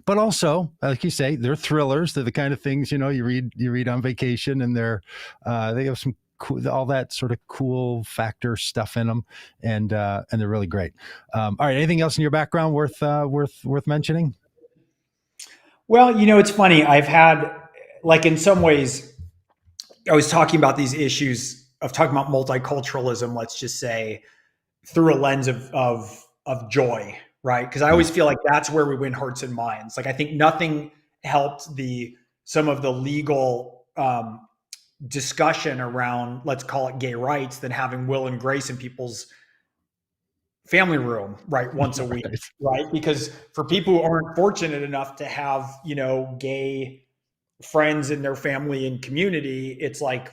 but also, like you say, they're thrillers. They're the kind of things you read on vacation, and they have some cool, all that sort of cool factor stuff in them, and they're really great. All right, anything else in your background worth mentioning? Well, it's funny. I've had, like, in some ways, I was talking about these issues of talking about multiculturalism, let's just say, through a lens of joy, right? Because I always feel like that's where we win hearts and minds. Like, I think nothing helped some of the legal discussion around, let's call it, gay rights than having Will and Grace in people's family room, right, once a week, right? Because for people who aren't fortunate enough to have, gay friends in their family and community, it's like,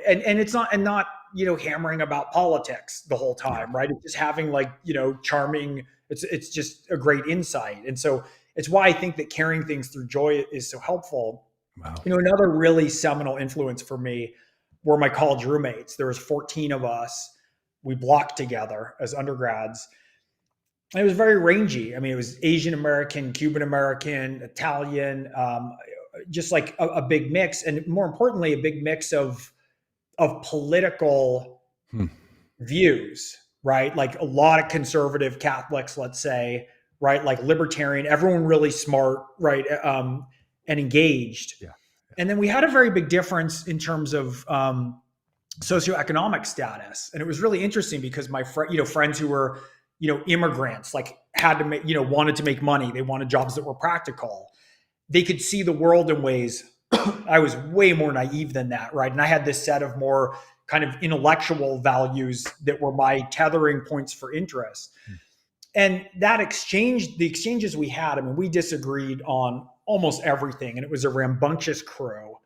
and it's not, hammering about politics the whole time, right? It's just having, like, charming, it's just a great insight. And so it's why I think that carrying things through joy is so helpful. Wow. Another really seminal influence for me were my college roommates. There was 14 of us. we blocked together as undergrads. And it was very rangy. I mean, it was Asian American, Cuban American, Italian, just like a big mix, and more importantly, a big mix of political views, right? Like a lot of conservative Catholics, let's say, right? Like libertarian, everyone really smart, right? And engaged. Yeah. And then we had a very big difference in terms of socioeconomic status. And it was really interesting because my friends who were, immigrants, like had to make, wanted to make money. They wanted jobs that were practical. They could see the world in ways I was way more naive than that, right? And I had this set of more kind of intellectual values that were my tethering points for interest. And the exchanges we had, I mean, we disagreed on almost everything, and it was a rambunctious crew.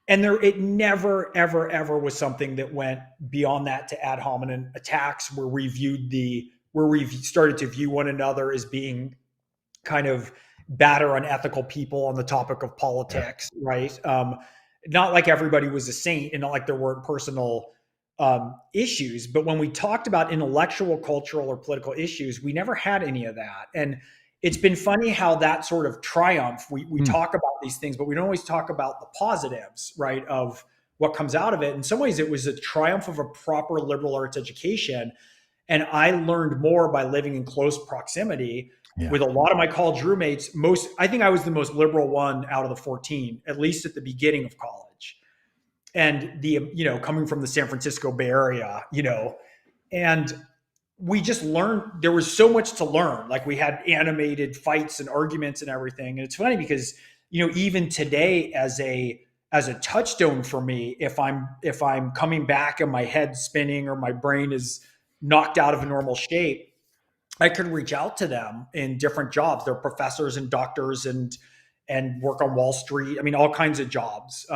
And it never, ever, ever was something that went beyond that to ad hominem attacks, where we started to view one another as being kind of bad or unethical people on the topic of politics, right? Not like everybody was a saint, and not like there weren't personal issues, but when we talked about intellectual, cultural, or political issues, we never had any of that. And it's been funny how that sort of triumph, we talk about these things, but we don't always talk about the positives, right, of what comes out of it. In some ways, it was a triumph of a proper liberal arts education. And I learned more by living in close proximity with a lot of my college roommates. I think I was the most liberal one out of the 14, at least at the beginning of college. And coming from the San Francisco Bay Area, and we just learned, there was so much to learn. Like we had animated fights and arguments and everything. And it's funny because, even today as a touchstone for me, if I'm coming back and my head's spinning or my brain is knocked out of a normal shape, I could reach out to them in different jobs. They're professors and doctors and work on Wall Street. I mean, all kinds of jobs.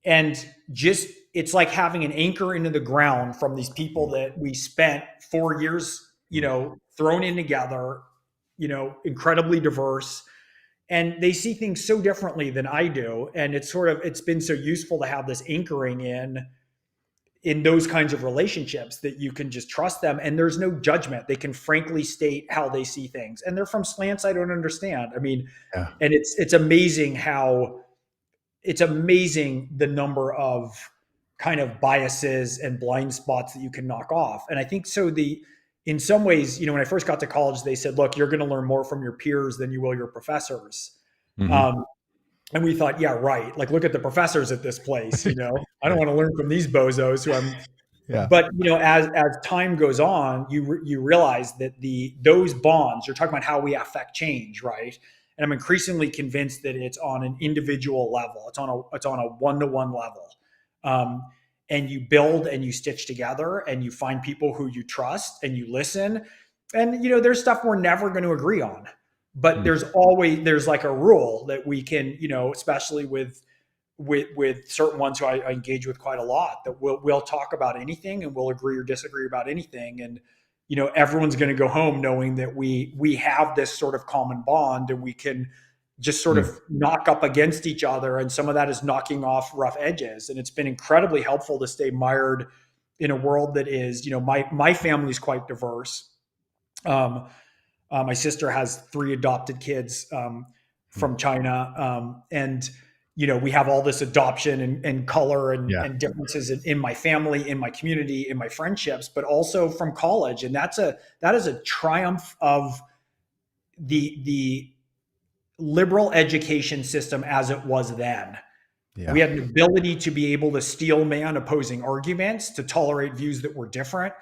And just, it's like having an anchor into the ground from these people that we spent 4 years, thrown in together, incredibly diverse, and they see things so differently than I do. And it's been so useful to have this anchoring in those kinds of relationships that you can just trust them. And there's no judgment. They can frankly state how they see things. And they're from slants I don't understand. I mean, and it's amazing the number of kind of biases and blind spots that you can knock off. And I think so in some ways, when I first got to college, they said, look, you're going to learn more from your peers than you will your professors. And we thought, yeah, right. Like, look at the professors at this place, I don't want to learn from these bozos who I'm, but as time goes on, you realize that those bonds, you're talking about how we affect change, right? And I'm increasingly convinced that it's on an individual level. It's on a one-to-one level. And you build and you stitch together and you find people who you trust and you listen. And, there's stuff we're never going to agree on, but there's like a rule that we can, especially with certain ones who I engage with quite a lot, that we'll talk about anything and we'll agree or disagree about anything. And, everyone's going to go home knowing that we have this sort of common bond and we can just sort of knock up against each other. And some of that is knocking off rough edges. And it's been incredibly helpful to stay mired in a world that is, my family is quite diverse. My sister has 3 adopted kids from China. And, we have all this adoption and color and differences in my family, in my community, in my friendships, but also from college. And that is a triumph of the liberal education system as it was then. We had an ability to be able to steel man opposing arguments, to tolerate views that were different.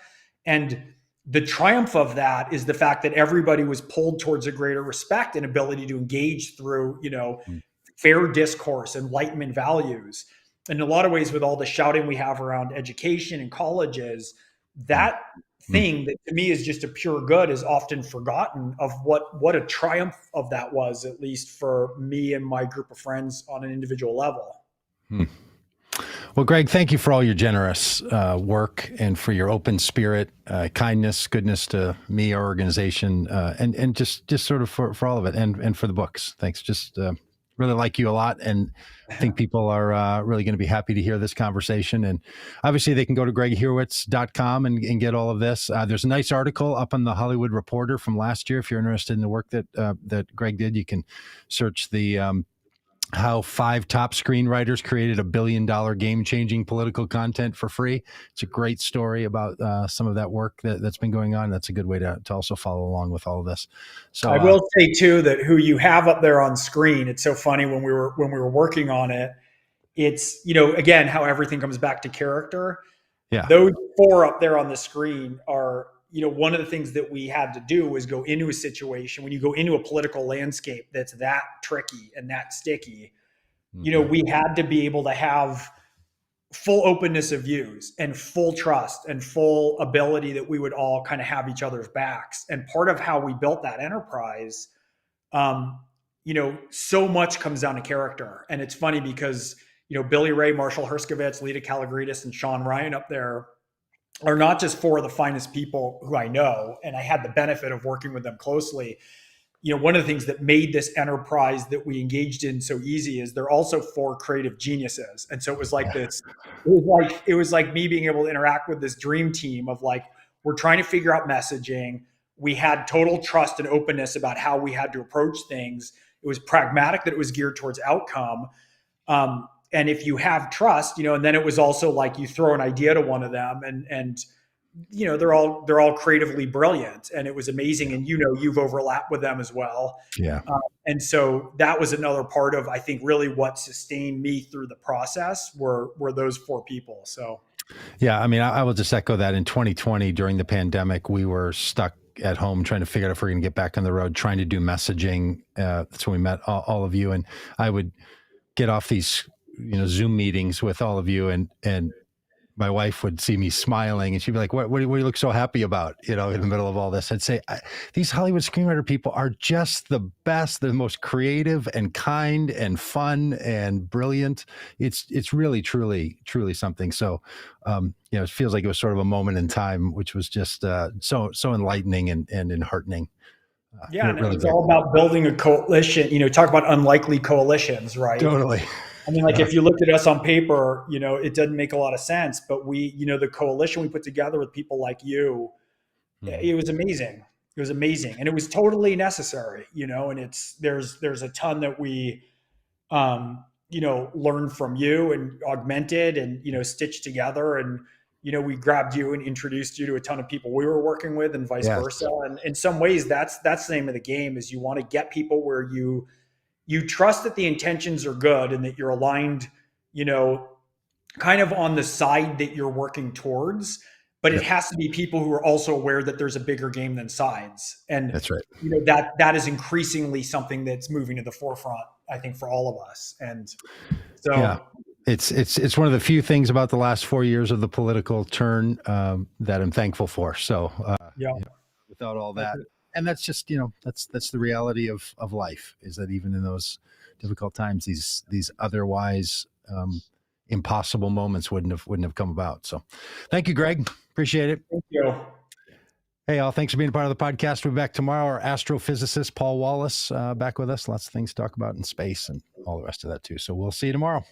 And the triumph of that is the fact that everybody was pulled towards a greater respect and ability to engage through, fair discourse, enlightenment values. In a lot of ways, with all the shouting we have around education and colleges, that thing that to me is just a pure good is often forgotten of what a triumph of that was, at least for me and my group of friends on an individual level. Well, Gregg, thank you for all your generous work and for your open spirit, kindness, goodness to me, our organization, and just sort of for all of it, and for the books. Thanks. Just really like you a lot, and I think people are really going to be happy to hear this conversation. And obviously, they can go to gregghurwitz.com and get all of this. There's a nice article up on the Hollywood Reporter from last year. If you're interested in the work that Gregg did, you can search the how 5 top screenwriters created $1 billion game-changing political content for free. It's a great story about some of that work that's been going on. That's a good way to also follow along with all of this. So I will say too that who you have up there on screen, it's so funny when we were working on it. It's, again, how everything comes back to character. yeah, Those 4 up there on the screen are, one of the things that we had to do was go into a situation when you go into a political landscape that's that tricky and that sticky. We had to be able to have full openness of views and full trust and full ability that we would all kind of have each other's backs. And part of how we built that enterprise, so much comes down to character. And it's funny because, Billy Ray, Marshall Herskovitz, Lita Kalogridis, and Sean Ryan up there are not just 4 of the finest people who I know, and I had the benefit of working with them closely. One of the things that made this enterprise that we engaged in so easy is they're also 4 creative geniuses. And so it was like this, it was like me being able to interact with this dream team of like, we're trying to figure out messaging. We had total trust and openness about how we had to approach things. It was pragmatic that it was geared towards outcome. And if you have trust, and then it was also like you throw an idea to one of them and they're all creatively brilliant, and it was amazing. And you've overlapped with them as well. Yeah. And so that was another part of, I think, really what sustained me through the process were those 4 people. So yeah, I mean, I will just echo that. In 2020, during the pandemic, we were stuck at home trying to figure out if we're going to get back on the road, trying to do messaging. That's when we met all of you, and I would get off these Zoom meetings with all of you, and my wife would see me smiling and she'd be like, what do you look so happy about, in the middle of all this? I'd say, these Hollywood screenwriter people are just the best. They're the most creative and kind and fun and brilliant. It's really, truly, truly something. So, it feels like it was sort of a moment in time, which was just so enlightening and enheartening. Yeah, and it's all about building a coalition. Talk about unlikely coalitions, right? Totally. I mean, like if you looked at us on paper, it doesn't make a lot of sense. But we, the coalition we put together with people like you, it was amazing. It was amazing, and it was totally necessary. And there's a ton that we, learned from you and augmented and stitched together, and we grabbed you and introduced you to a ton of people we were working with, and vice versa. And in some ways, that's the name of the game. Is you want to get people where you trust that the intentions are good and that you're aligned, kind of on the side that you're working towards, but it has to be people who are also aware that there's a bigger game than sides. And that's right. That is increasingly something that's moving to the forefront, I think, for all of us. And so yeah. It's one of the few things about the last 4 years of the political turn that I'm thankful for. So without all that, and that's just, that's the reality of life, is that even in those difficult times, these otherwise impossible moments wouldn't have come about. So thank you, Gregg. Appreciate it. Thank you. Hey, all, thanks for being a part of the podcast. We'll be back tomorrow. Our astrophysicist, Paul Wallace, back with us. Lots of things to talk about in space and all the rest of that too. So we'll see you tomorrow.